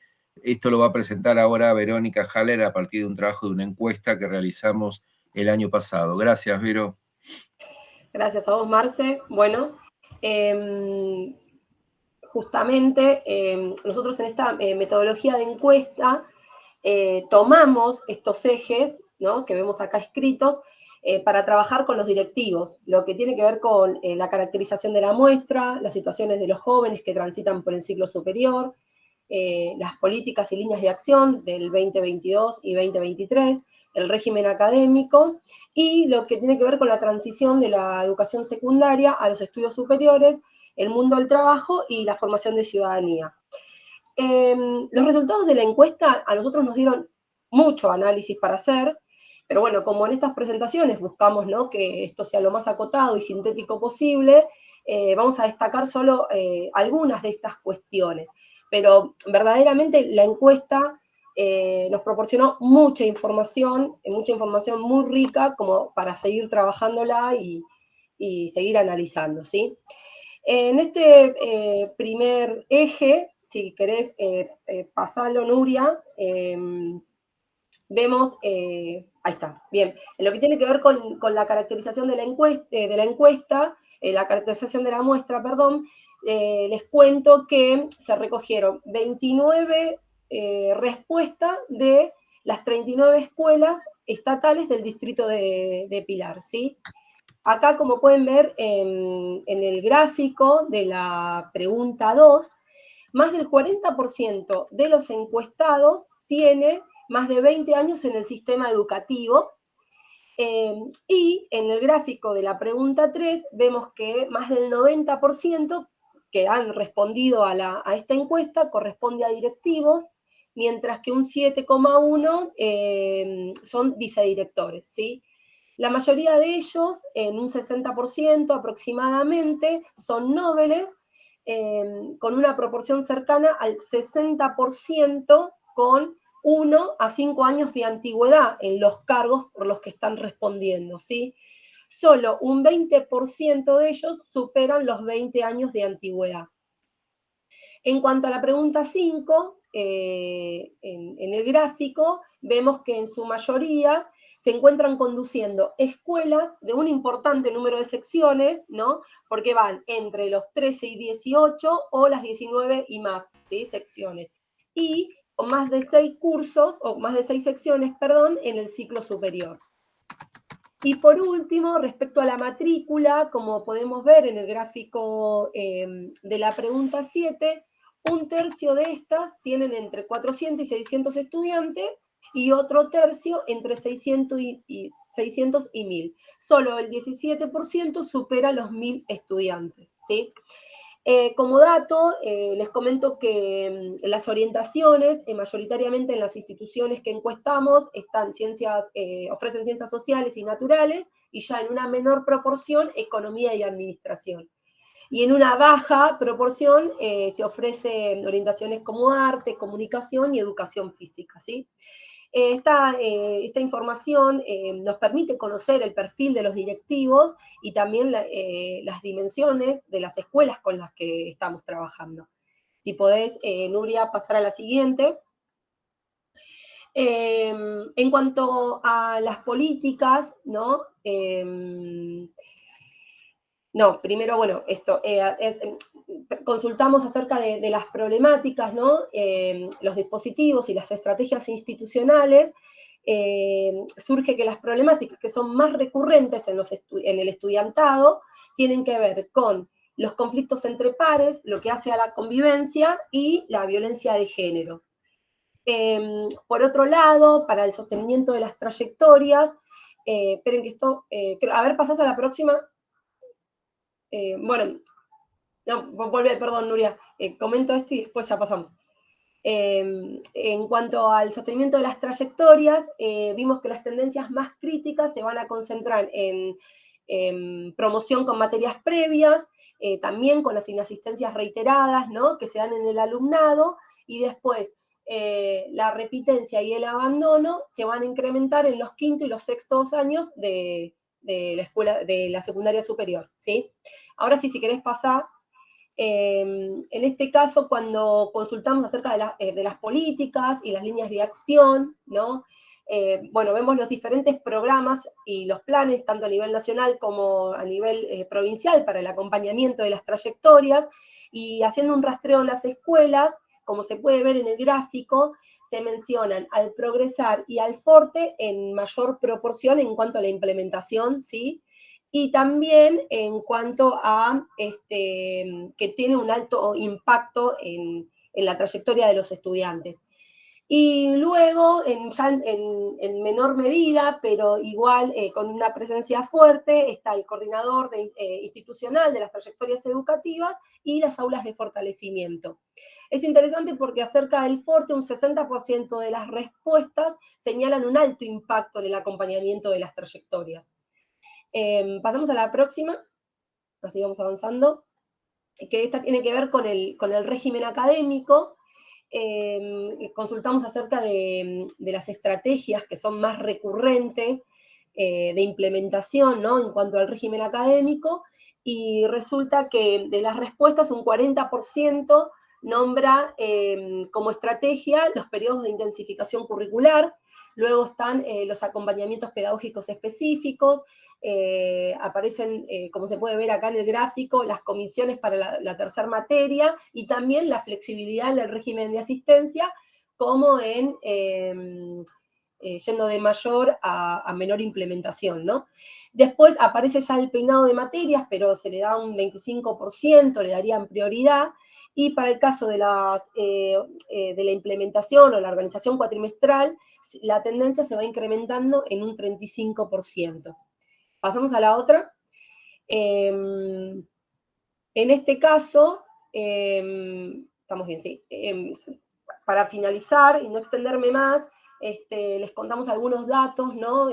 Speaker 1: esto lo va a presentar ahora Verónica Haller a partir de un trabajo de una encuesta que realizamos el año pasado. Gracias, Vero.
Speaker 3: Gracias a vos, Marce. Bueno, justamente nosotros en esta metodología de encuesta tomamos estos ejes, ¿no?, que vemos acá escritos, para trabajar con los directivos, lo que tiene que ver con la caracterización de la muestra, las situaciones de los jóvenes que transitan por el ciclo superior, las políticas y líneas de acción del 2022 y 2023, el régimen académico, y lo que tiene que ver con la transición de la educación secundaria a los estudios superiores, el mundo del trabajo y la formación de ciudadanía. Los resultados de la encuesta a nosotros nos dieron mucho análisis para hacer, pero bueno, como en estas presentaciones buscamos, ¿no?, que esto sea lo más acotado y sintético posible, vamos a destacar solo algunas de estas cuestiones. Pero verdaderamente la encuesta nos proporcionó mucha información muy rica como para seguir trabajándola y seguir analizando, ¿sí? En este primer eje, si querés pasarlo, Nuria, vemos, ahí está, bien, en lo que tiene que ver con la caracterización de la encuesta, la caracterización de la muestra, perdón, les cuento que se recogieron 29 respuestas de las 39 escuelas estatales del distrito de Pilar, ¿sí? Acá, como pueden ver en el gráfico de la pregunta 2, más del 40% de los encuestados tiene más de 20 años en el sistema educativo, y en el gráfico de la pregunta 3 vemos que más del 90% que han respondido a esta encuesta corresponde a directivos, mientras que un 7,1% son vicedirectores, ¿sí? La mayoría de ellos, en un 60% aproximadamente, son nobles, con una proporción cercana al 60% con 1 a 5 años de antigüedad en los cargos por los que están respondiendo, ¿sí?
Speaker 6: solo un 20% de ellos superan los 20 años de antigüedad. En cuanto a la pregunta 5, en el gráfico, vemos que en su mayoría se encuentran conduciendo escuelas de un importante número de secciones, ¿no? Porque van entre los 13 y 18 o las 19 y más, ¿sí? Secciones. Y con más de 6 cursos, o más de 6 secciones, perdón, en el ciclo superior. Y por último, respecto a la matrícula, como podemos ver en el gráfico de la pregunta 7, un tercio de estas tienen entre 400 y 600 estudiantes, y otro tercio entre 600 y 1000. Solo el 17% supera los 1000 estudiantes, ¿sí? Como dato, les comento que las orientaciones, mayoritariamente en las instituciones que encuestamos, ofrecen ciencias sociales y naturales, y ya en una menor proporción, economía y administración. Y en una baja proporción se ofrecen orientaciones como arte, comunicación y educación física, ¿sí? Esta información nos permite conocer el perfil de los directivos y también las dimensiones de las escuelas con las que estamos trabajando. Si podés, Nuria, pasar a la siguiente. En cuanto a las políticas, ¿no? Primero, bueno, consultamos acerca de las problemáticas, ¿no? Los dispositivos y las estrategias institucionales. Surge que las problemáticas que son más recurrentes en el estudiantado tienen que ver con los conflictos entre pares, lo que hace a la convivencia, y la violencia de género. Por otro lado, para el sostenimiento de las trayectorias, esperen que esto, a ver, pasás a la próxima. Perdón, Nuria, comento esto y después ya pasamos. En cuanto al sostenimiento de las trayectorias, vimos que las tendencias más críticas se van a concentrar en promoción con materias previas, también con las inasistencias reiteradas, ¿no? Que se dan en el alumnado, y después la repitencia y el abandono se van a incrementar en los quinto y los sextos años de la escuela, de la secundaria superior, ¿sí? Ahora sí, si querés pasar. En este caso, cuando consultamos acerca de las políticas y las líneas de acción, ¿no? Vemos los diferentes programas y los planes, tanto a nivel nacional como a nivel provincial, para el acompañamiento de las trayectorias, y haciendo un rastreo en las escuelas, como se puede ver en el gráfico, se mencionan al Progresar y al Forte en mayor proporción en cuanto a la implementación, ¿sí? Y también en cuanto a que tiene un alto impacto en la trayectoria de los estudiantes. Y luego, en menor medida, pero igual con una presencia fuerte, está el coordinador institucional de las trayectorias educativas y las aulas de fortalecimiento. Es interesante porque acerca del Forte, un 60% de las respuestas señalan un alto impacto en el acompañamiento de las trayectorias. Pasamos a la próxima, así vamos avanzando, que esta tiene que ver con el régimen académico. Consultamos acerca de las estrategias que son más recurrentes de implementación, ¿no? En cuanto al régimen académico, y resulta que de las respuestas un 40% nombra como estrategia los periodos de intensificación curricular. Luego están los acompañamientos pedagógicos específicos, aparecen, como se puede ver acá en el gráfico, las comisiones para la tercera materia, y también la flexibilidad en el régimen de asistencia, como en yendo de mayor a menor implementación, ¿no? Después aparece ya el peinado de materias, pero se le da un 25%, le darían prioridad. Y para el caso de la implementación o la organización cuatrimestral, la tendencia se va incrementando en un 35%. Pasamos a la otra. En este caso, estamos bien, sí. Para finalizar y no extenderme más, les contamos algunos datos, ¿no?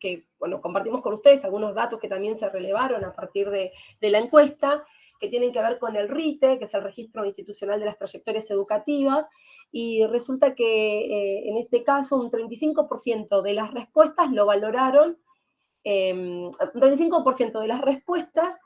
Speaker 6: Que, bueno, compartimos con ustedes algunos datos que también se relevaron a partir de la encuesta, que tienen que ver con el RITE, que es el Registro Institucional de las Trayectorias Educativas, y resulta que en este caso un 35% de las respuestas lo valoraron un 35% de las respuestas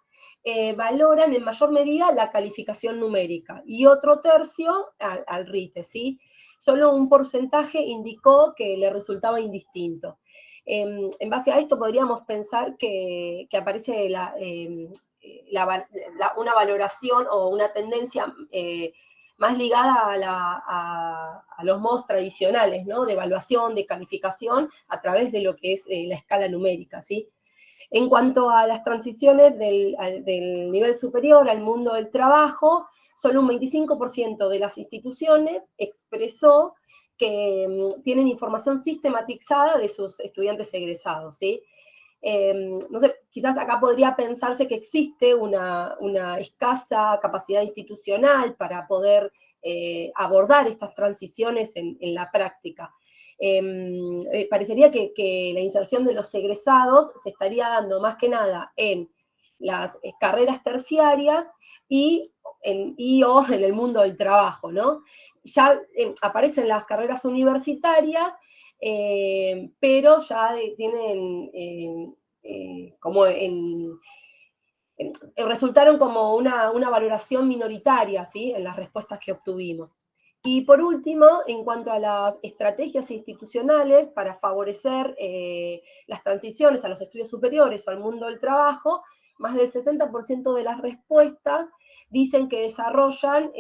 Speaker 6: valoran en mayor medida la calificación numérica y otro tercio al RITE, ¿sí? Solo un porcentaje indicó que le resultaba indistinto. En base a esto podríamos pensar que aparece una valoración o una tendencia más ligada a los modos tradicionales, ¿no? De evaluación, de calificación, a través de lo que es la escala numérica, ¿sí? En cuanto a las transiciones del nivel superior al mundo del trabajo, solo un 25% de las instituciones expresó que tienen información sistematizada de sus estudiantes egresados, ¿sí? No sé, quizás acá podría pensarse que existe una escasa capacidad institucional para poder abordar estas transiciones en la práctica. Parecería que la inserción de los egresados se estaría dando más que nada en las carreras terciarias o en el mundo del trabajo, ¿no? Ya aparecen las carreras universitarias, pero ya tienen resultaron como una valoración minoritaria, ¿sí? En las respuestas que obtuvimos. Y por último, en cuanto a las estrategias institucionales para favorecer las transiciones a los estudios superiores o al mundo del trabajo, más del 60% de las respuestas dicen que desarrollan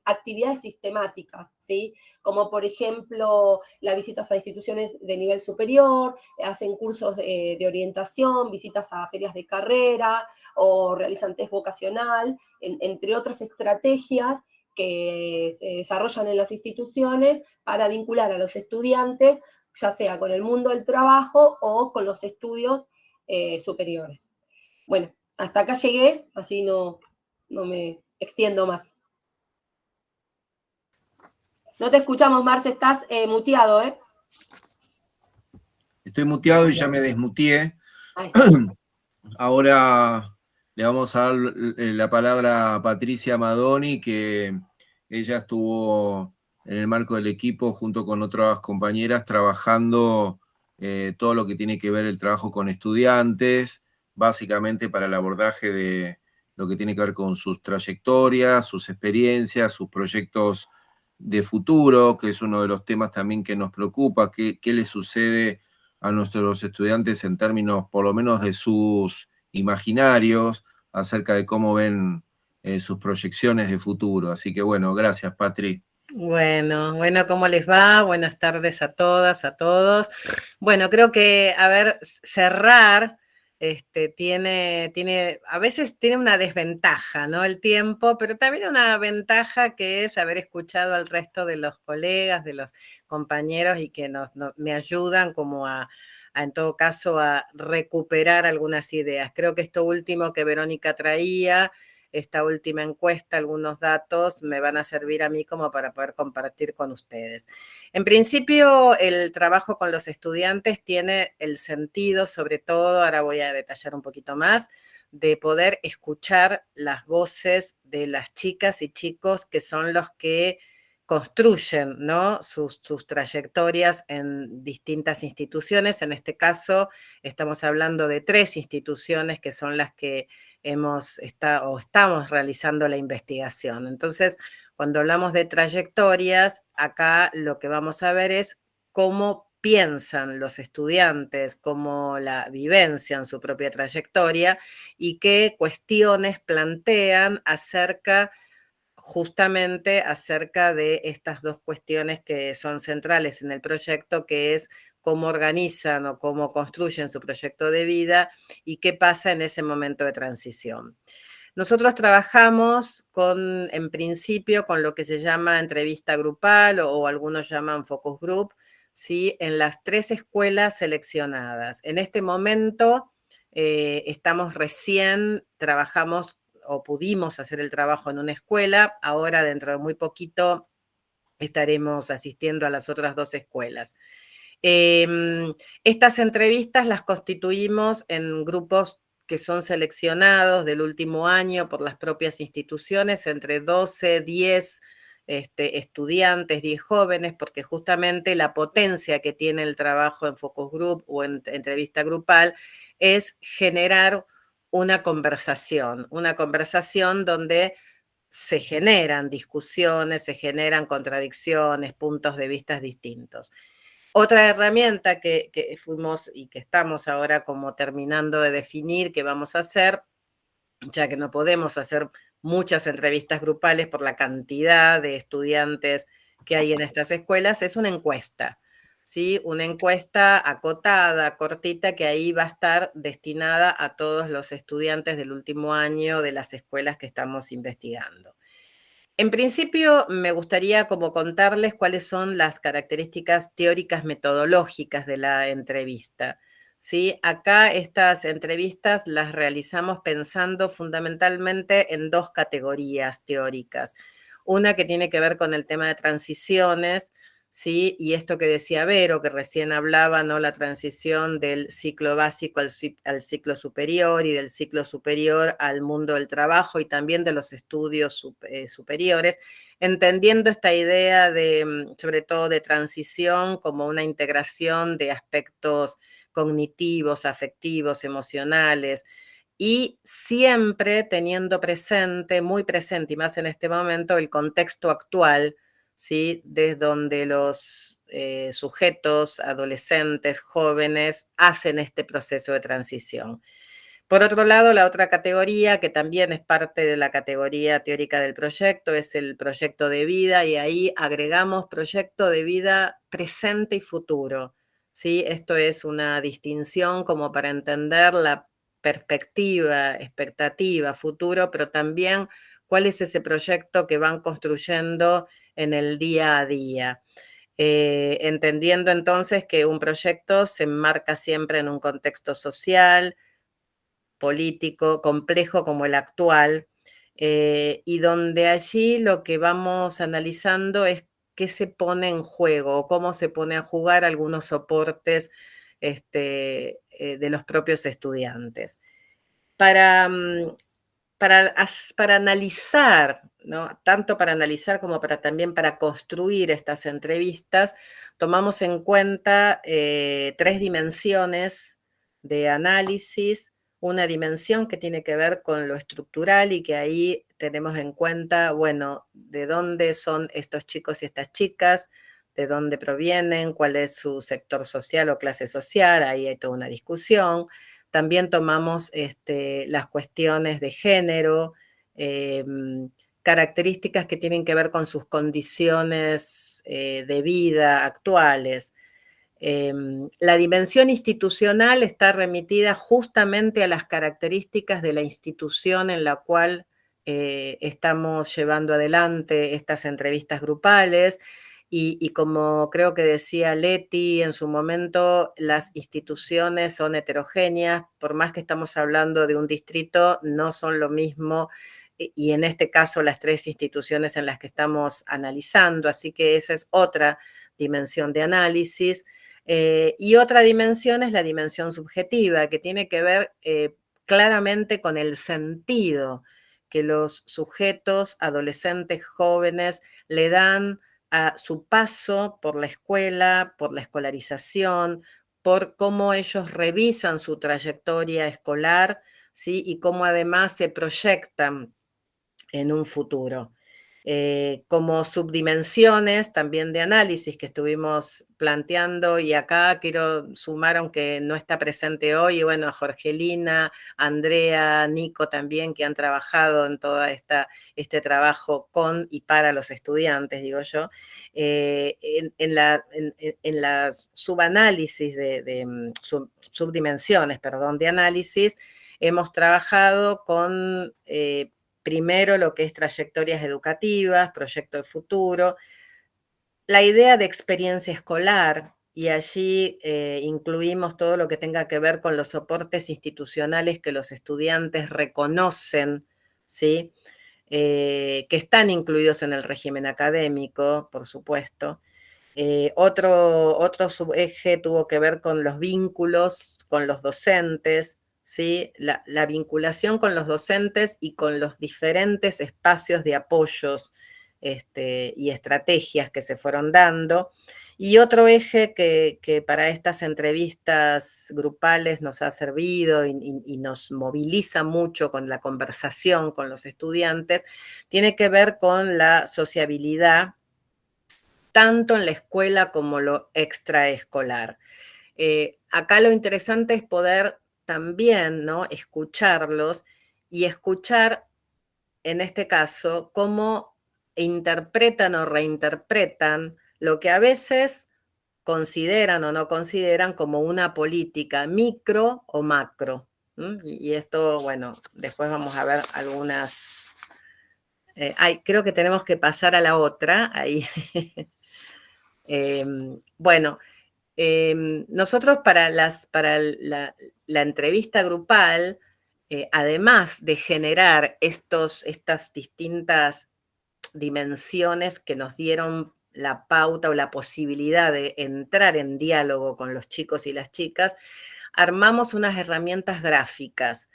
Speaker 6: actividades sistemáticas, ¿sí? Como por ejemplo las visitas a instituciones de nivel superior, hacen cursos de orientación, visitas a ferias de carrera o realizan test vocacional, entre otras estrategias que se desarrollan en las instituciones para vincular a los estudiantes, ya sea con el mundo del trabajo o con los estudios superiores. Bueno, hasta acá llegué, así no me extiendo más. No te escuchamos, Marce, estás muteado, ¿eh?
Speaker 1: Estoy muteado y ya me desmuteé. Ahora le vamos a dar la palabra a Patricia Madoni, que ella estuvo en el marco del equipo junto con otras compañeras trabajando todo lo que tiene que ver el trabajo con estudiantes, básicamente para el abordaje de lo que tiene que ver con sus trayectorias, sus experiencias, sus proyectos de futuro, que es uno de los temas también que nos preocupa, qué le sucede a nuestros estudiantes en términos por lo menos de sus imaginarios, acerca de cómo ven sus proyecciones de futuro. Así que bueno, gracias, Patri.
Speaker 7: Bueno, ¿cómo les va? Buenas tardes a todas, a todos. Bueno, creo que, a ver, cerrar a veces tiene una desventaja, ¿no? El tiempo, pero también una ventaja que es haber escuchado al resto de los colegas, de los compañeros y que me ayudan como en todo caso, a recuperar algunas ideas. Creo que esto último que Verónica traía, esta última encuesta, algunos datos me van a servir a mí como para poder compartir con ustedes. En principio, el trabajo con los estudiantes tiene el sentido, sobre todo, ahora voy a detallar un poquito más, de poder escuchar las voces de las chicas y chicos que son los que construyen, ¿no? sus trayectorias en distintas instituciones. En este caso, estamos hablando de 3 instituciones que son las que estamos realizando la investigación. Entonces, cuando hablamos de trayectorias, acá lo que vamos a ver es cómo piensan los estudiantes, cómo la vivencian su propia trayectoria y qué cuestiones plantean justamente acerca de estas 2 cuestiones que son centrales en el proyecto, que es cómo organizan o cómo construyen su proyecto de vida y qué pasa en ese momento de transición. Nosotros trabajamos en principio, con lo que se llama entrevista grupal o algunos llaman focus group, ¿sí? En las 3 escuelas seleccionadas. En este momento trabajamos o pudimos hacer el trabajo en una escuela, ahora dentro de muy poquito estaremos asistiendo a las otras 2 escuelas. Estas entrevistas las constituimos en grupos que son seleccionados del último año por las propias instituciones, entre 12, 10 estudiantes y jóvenes, porque justamente la potencia que tiene el trabajo en focus group o en entrevista grupal es generar una conversación donde se generan discusiones, se generan contradicciones, puntos de vista distintos. Otra herramienta que fuimos y que estamos ahora como terminando de definir que vamos a hacer, ya que no podemos hacer muchas entrevistas grupales por la cantidad de estudiantes que hay en estas escuelas, es una encuesta, ¿sí? Una encuesta acotada, cortita, que ahí va a estar destinada a todos los estudiantes del último año de las escuelas que estamos investigando. En principio, me gustaría como contarles cuáles son las características teóricas metodológicas de la entrevista. ¿Sí? Acá estas entrevistas las realizamos pensando fundamentalmente en dos categorías teóricas. Una que tiene que ver con el tema de transiciones, ¿sí? Y esto que decía Vero, que recién hablaba, ¿no? La transición del ciclo básico al ciclo superior y del ciclo superior al mundo del trabajo y también de los estudios superiores, entendiendo esta idea de, sobre todo, de transición como una integración de aspectos cognitivos, afectivos, emocionales, y siempre teniendo presente, muy presente y más en este momento, el contexto actual, ¿sí? Desde donde los sujetos, adolescentes, jóvenes, hacen este proceso de transición. Por otro lado, la otra categoría, que también es parte de la categoría teórica del proyecto, es el proyecto de vida, y ahí agregamos proyecto de vida presente y futuro, ¿sí? Esto es una distinción como para entender la perspectiva, expectativa, futuro, pero también cuál es ese proyecto que van construyendo en el día a día. Entendiendo entonces que un proyecto se enmarca siempre en un contexto social, político, complejo como el actual, y donde allí lo que vamos analizando es qué se pone en juego o cómo se pone a jugar algunos soportes de los propios estudiantes. Para analizar, ¿no? Tanto para analizar como también para construir estas entrevistas, tomamos en cuenta 3 dimensiones de análisis. Una dimensión que tiene que ver con lo estructural y que ahí tenemos en cuenta, bueno, de dónde son estos chicos y estas chicas, de dónde provienen, cuál es su sector social o clase social, ahí hay toda una discusión. También tomamos las cuestiones de género, características que tienen que ver con sus condiciones de vida actuales. La dimensión institucional está remitida justamente a las características de la institución en la cual estamos llevando adelante estas entrevistas grupales. Y como creo que decía Leti en su momento, las instituciones son heterogéneas, por más que estamos hablando de un distrito, no son lo mismo, y en este caso las 3 instituciones en las que estamos analizando, así que esa es otra dimensión de análisis. Y otra dimensión es la dimensión subjetiva, que tiene que ver claramente con el sentido que los sujetos, adolescentes, jóvenes, le dan a su paso por la escuela, por la escolarización, por cómo ellos revisan su trayectoria escolar, ¿sí? Y cómo además se proyectan en un futuro. Como subdimensiones también de análisis que estuvimos planteando, y acá quiero sumar, aunque no está presente hoy, bueno, a Jorgelina, Andrea, Nico también, que han trabajado en todo este trabajo con y para los estudiantes, digo yo, en la subanálisis subdimensiones, perdón, de análisis, hemos trabajado con primero lo que es trayectorias educativas, proyecto de futuro, la idea de experiencia escolar, y allí incluimos todo lo que tenga que ver con los soportes institucionales que los estudiantes reconocen, ¿sí? Que están incluidos en el régimen académico, por supuesto. Otro subeje tuvo que ver con los vínculos con los docentes, ¿sí? La vinculación con los docentes y con los diferentes espacios de apoyos y estrategias que se fueron dando. Y otro eje que para estas entrevistas grupales nos ha servido y nos moviliza mucho con la conversación con los estudiantes, tiene que ver con la sociabilidad, tanto en la escuela como lo extraescolar. Acá lo interesante es poder también, ¿no?, escucharlos y escuchar, en este caso, cómo interpretan o reinterpretan lo que a veces consideran o no consideran como una política micro o macro. Y esto, bueno, después vamos a ver algunas... creo que tenemos que pasar a la otra, ahí. Bueno, nosotros para la entrevista grupal, además de generar estas distintas dimensiones que nos dieron la pauta o la posibilidad de entrar en diálogo con los chicos y las chicas, armamos unas herramientas gráficas,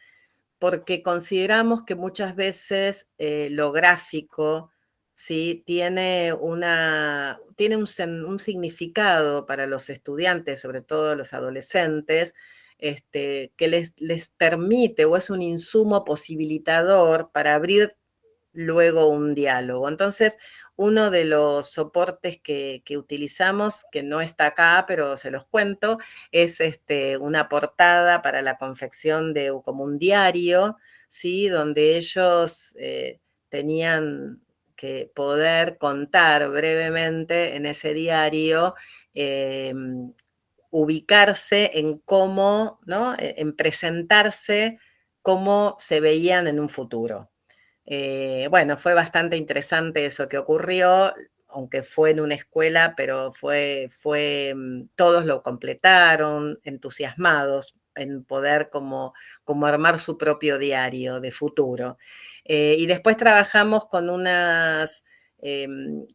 Speaker 7: porque consideramos que muchas veces lo gráfico, ¿sí?, tiene un significado para los estudiantes, sobre todo los adolescentes, que les permite o es un insumo posibilitador para abrir luego un diálogo. Entonces, uno de los soportes que utilizamos, que no está acá, pero se los cuento, es una portada para la confección de como un diario, ¿sí?, donde ellos tenían que poder contar brevemente en ese diario, ubicarse en cómo, ¿no?, en presentarse cómo se veían en un futuro. Bueno, fue bastante interesante eso que ocurrió, aunque fue en una escuela, pero todos lo completaron, entusiasmados en poder como armar su propio diario de futuro. Y después trabajamos con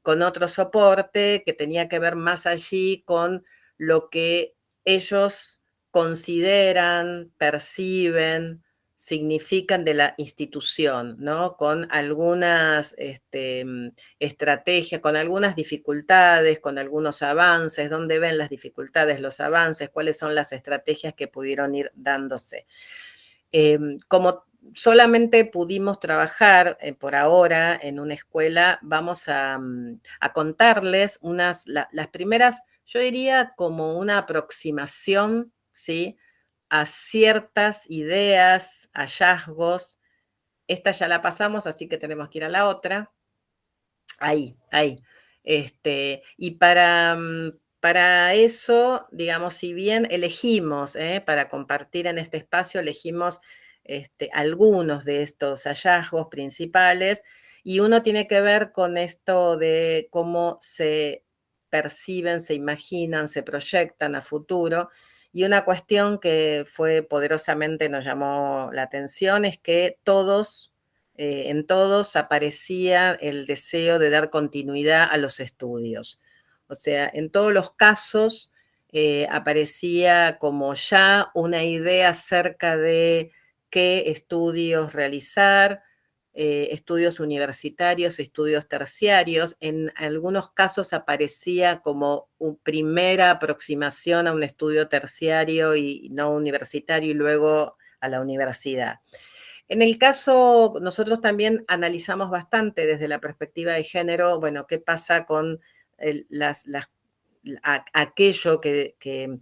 Speaker 7: con otro soporte que tenía que ver más allí con lo que ellos consideran, perciben, significan de la institución, ¿no?, con algunas estrategias, con algunas dificultades, con algunos avances, dónde ven las dificultades, los avances, cuáles son las estrategias que pudieron ir dándose. Como solamente pudimos trabajar por ahora en una escuela, vamos a contarles las primeras, yo diría como una aproximación, ¿sí?, a ciertas ideas, hallazgos. Esta ya la pasamos, así que tenemos que ir a la otra. Ahí. Y para eso, digamos, si bien elegimos, para compartir en este espacio, elegimos algunos de estos hallazgos principales, y uno tiene que ver con esto de cómo se perciben, se imaginan, se proyectan a futuro. Y una cuestión que poderosamente nos llamó la atención es que en todos aparecía el deseo de dar continuidad a los estudios. O sea, en todos los casos aparecía como ya una idea acerca de qué estudios realizar, estudios universitarios, estudios terciarios. En algunos casos aparecía como una primera aproximación a un estudio terciario y no universitario y luego a la universidad. En el caso, nosotros también analizamos bastante desde la perspectiva de género, bueno, qué pasa con aquello que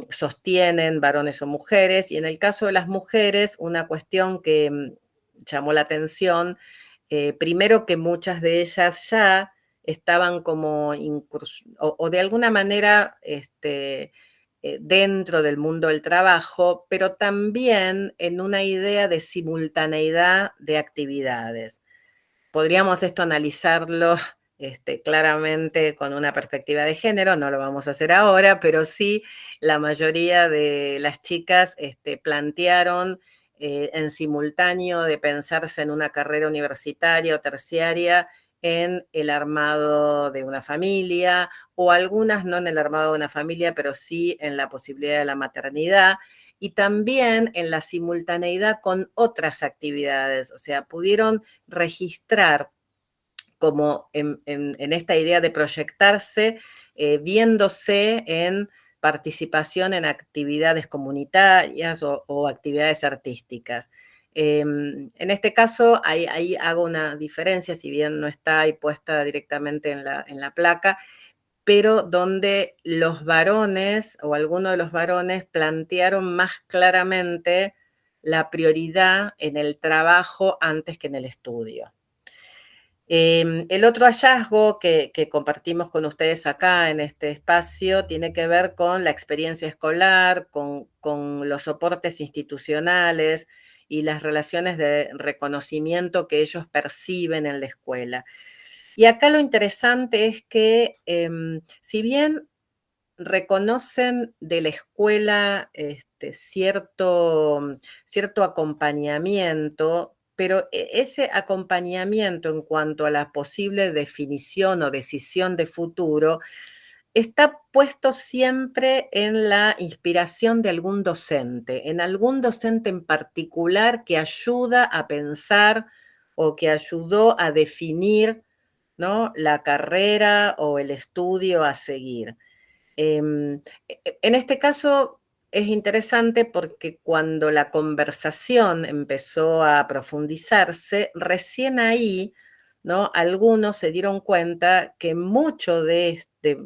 Speaker 7: sostienen varones o mujeres, y en el caso de las mujeres, una cuestión que llamó la atención, primero que muchas de ellas ya estaban como o de alguna manera dentro del mundo del trabajo, pero también en una idea de simultaneidad de actividades. Podríamos esto analizarlo claramente con una perspectiva de género, no lo vamos a hacer ahora, pero sí la mayoría de las chicas plantearon en simultáneo de pensarse en una carrera universitaria o terciaria en el armado de una familia, o algunas no en el armado de una familia, pero sí en la posibilidad de la maternidad, y también en la simultaneidad con otras actividades. O sea, pudieron registrar como en esta idea de proyectarse, viéndose en participación en actividades comunitarias o actividades artísticas. En este caso, ahí hago una diferencia, si bien no está ahí puesta directamente en la placa, pero donde los varones o algunos de los varones plantearon más claramente la prioridad en el trabajo antes que en el estudio. El otro hallazgo que compartimos con ustedes acá en este espacio tiene que ver con la experiencia escolar, con los soportes institucionales y las relaciones de reconocimiento que ellos perciben en la escuela. Y acá lo interesante es que, si bien reconocen de la escuela cierto acompañamiento, pero ese acompañamiento en cuanto a la posible definición o decisión de futuro está puesto siempre en la inspiración de algún docente, en algún docente en particular que ayuda a pensar o que ayudó a definir, ¿no?, la carrera o el estudio a seguir. En este caso es interesante porque cuando la conversación empezó a profundizarse, recién ahí, ¿no?, algunos se dieron cuenta que mucho de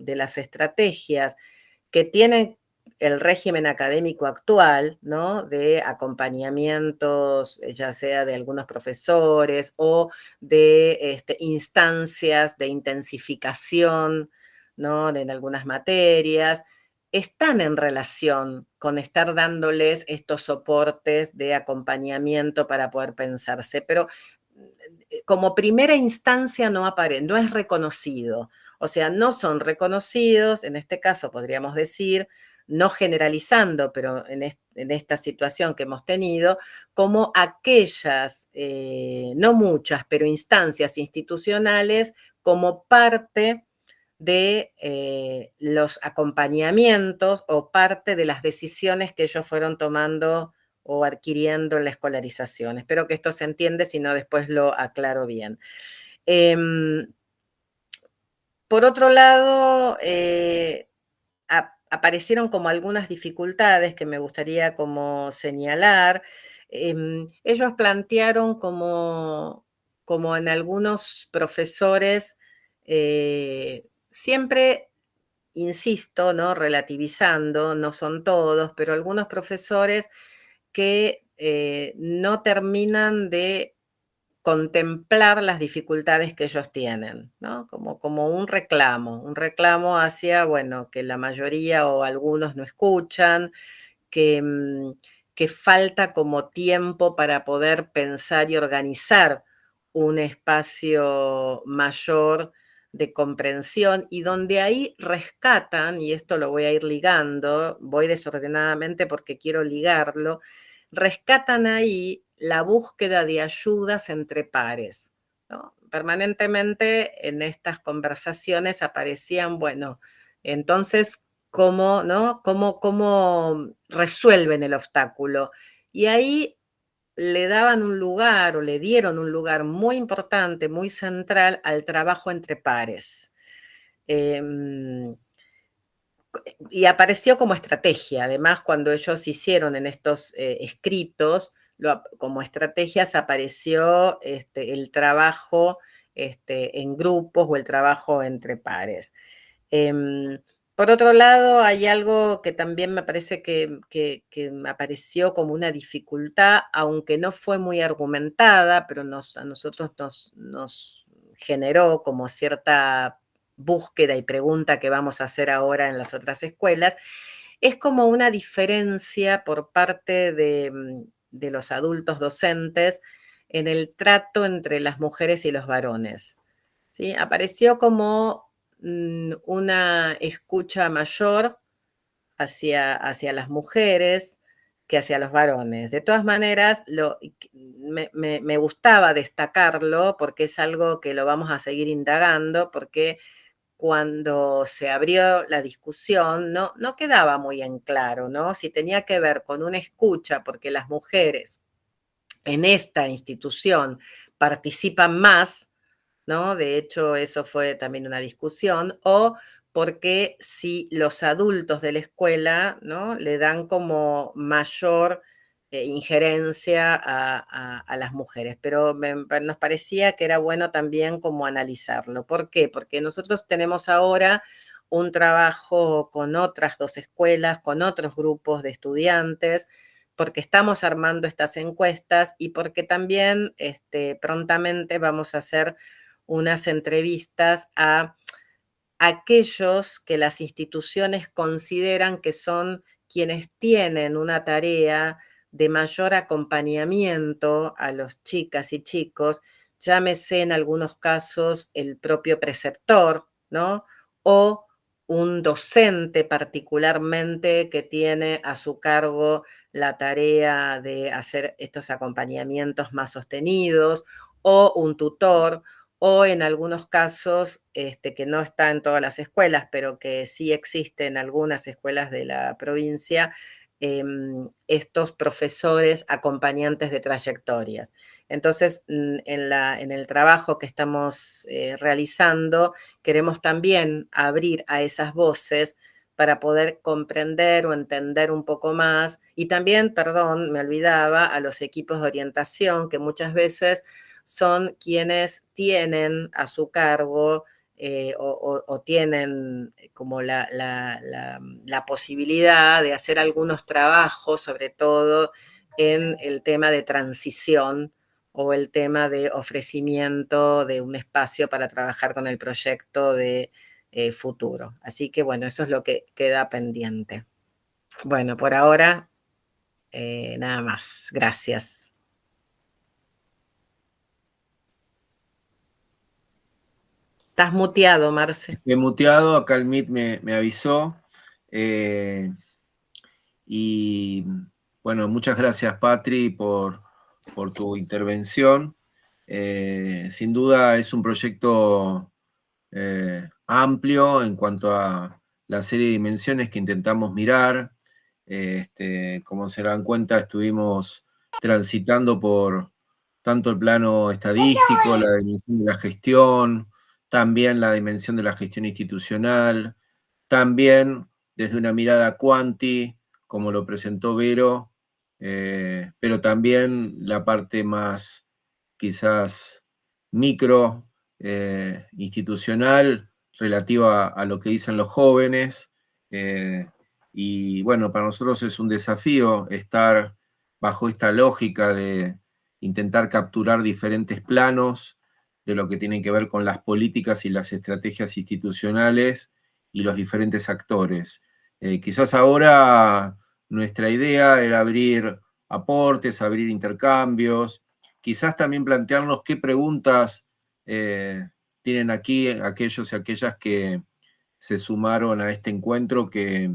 Speaker 7: las estrategias que tienen el régimen académico actual, ¿no?, de acompañamientos, ya sea de algunos profesores o de instancias de intensificación, ¿no?, en algunas materias, están en relación con estar dándoles estos soportes de acompañamiento para poder pensarse, pero como primera instancia no es reconocido. O sea, no son reconocidos, en este caso podríamos decir, no generalizando, pero en esta situación que hemos tenido, como aquellas, no muchas, pero instancias institucionales como parte de los acompañamientos o parte de las decisiones que ellos fueron tomando o adquiriendo en la escolarización. Espero que esto se entiende, si no después lo aclaro bien. Por otro lado, aparecieron como algunas dificultades que me gustaría como señalar. Ellos plantearon como en algunos profesores, siempre, insisto, ¿no?, relativizando, no son todos, pero algunos profesores que no terminan de contemplar las dificultades que ellos tienen, ¿no? Como un reclamo hacia, bueno, que la mayoría o algunos no escuchan, que falta como tiempo para poder pensar y organizar un espacio mayor de comprensión y donde ahí rescatan, y esto lo voy a ir ligando, voy desordenadamente porque quiero ligarlo, rescatan ahí la búsqueda de ayudas entre pares, ¿no? Permanentemente en estas conversaciones aparecían, bueno, entonces, ¿cómo, no? ¿Cómo resuelven el obstáculo? Y ahí le daban un lugar o le dieron un lugar muy importante, muy central al trabajo entre pares. Y apareció como estrategia. Además, cuando ellos hicieron en estos escritos, como estrategias apareció el trabajo en grupos o el trabajo entre pares. Por otro lado, hay algo que también me parece que me apareció como una dificultad, aunque no fue muy argumentada, pero a nosotros nos generó como cierta búsqueda y pregunta que vamos a hacer ahora en las otras escuelas, es como una diferencia por parte de los adultos docentes en el trato entre las mujeres y los varones, ¿sí? Apareció como una escucha mayor hacia las mujeres que hacia los varones. De todas maneras, me gustaba destacarlo porque es algo que lo vamos a seguir indagando, porque cuando se abrió la discusión no quedaba muy en claro, ¿no?, si tenía que ver con una escucha porque las mujeres en esta institución participan más, ¿no? De hecho, eso fue también una discusión, o porque si los adultos de la escuela, ¿no? Le dan como mayor injerencia a las mujeres, pero nos parecía que era bueno también como analizarlo. ¿Por qué? Porque nosotros tenemos ahora un trabajo con otras 2 escuelas, con otros grupos de estudiantes, porque estamos armando estas encuestas y porque también prontamente vamos a hacer unas entrevistas a aquellos que las instituciones consideran que son quienes tienen una tarea de mayor acompañamiento a los chicas y chicos, llámese en algunos casos el propio preceptor, ¿no? O un docente particularmente que tiene a su cargo la tarea de hacer estos acompañamientos más sostenidos, o un tutor, o en algunos casos, que no está en todas las escuelas, pero que sí existe en algunas escuelas de la provincia, estos profesores acompañantes de trayectorias. Entonces, en el trabajo que estamos realizando, queremos también abrir a esas voces para poder comprender o entender un poco más. Y también, perdón, me olvidaba, a los equipos de orientación, que muchas veces son quienes tienen a su cargo o tienen como la posibilidad de hacer algunos trabajos, sobre todo en el tema de transición o el tema de ofrecimiento de un espacio para trabajar con el proyecto de futuro. Así que bueno, eso es lo que queda pendiente. Bueno, por ahora, nada más. Gracias. Estás muteado, Marce.
Speaker 1: Estoy muteado, acá el Meet me avisó. Y bueno, muchas gracias, Patri, por tu intervención. Sin duda es un proyecto amplio en cuanto a la serie de dimensiones que intentamos mirar. Como se dan cuenta, estuvimos transitando por tanto el plano estadístico, la dimensión de la gestión, también la dimensión de la gestión institucional, también desde una mirada cuanti, como lo presentó Vero, pero también la parte más quizás micro, institucional, relativa a lo que dicen los jóvenes. Y bueno, para nosotros es un desafío estar bajo esta lógica de intentar capturar diferentes planos de lo que tiene que ver con las políticas y las estrategias institucionales y los diferentes actores. Quizás ahora nuestra idea era abrir aportes, abrir intercambios, quizás también plantearnos qué preguntas tienen aquí aquellos y aquellas que se sumaron a este encuentro que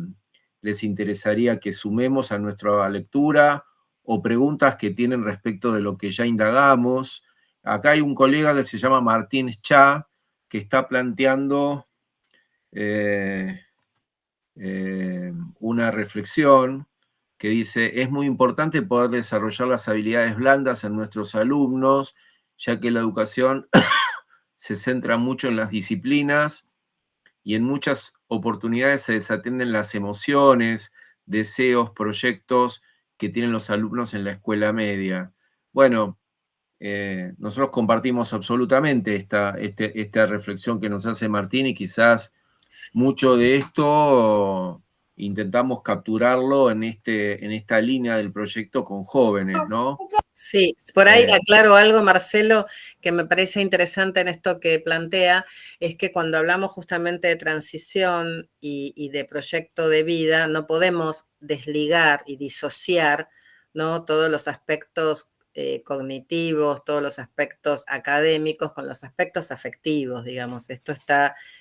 Speaker 1: les interesaría que sumemos a nuestra lectura o preguntas que tienen respecto de lo que ya indagamos. Acá hay un colega que se llama Martín Cha, que está planteando una reflexión que dice: es muy importante poder desarrollar las habilidades blandas en nuestros alumnos, ya que la educación se centra mucho en las disciplinas y en muchas oportunidades se desatienden las emociones, deseos, proyectos que tienen los alumnos en la escuela media. Bueno, nosotros compartimos absolutamente esta reflexión que nos hace Martín y quizás mucho de esto intentamos capturarlo en esta línea del proyecto con jóvenes, ¿no?
Speaker 7: Sí, por ahí aclaro algo, Marcelo, que me parece interesante en esto que plantea, es que cuando hablamos justamente de transición y de proyecto de vida, no podemos desligar y disociar, ¿no?, todos los aspectos cognitivos, todos los aspectos académicos con los aspectos afectivos, digamos. Esto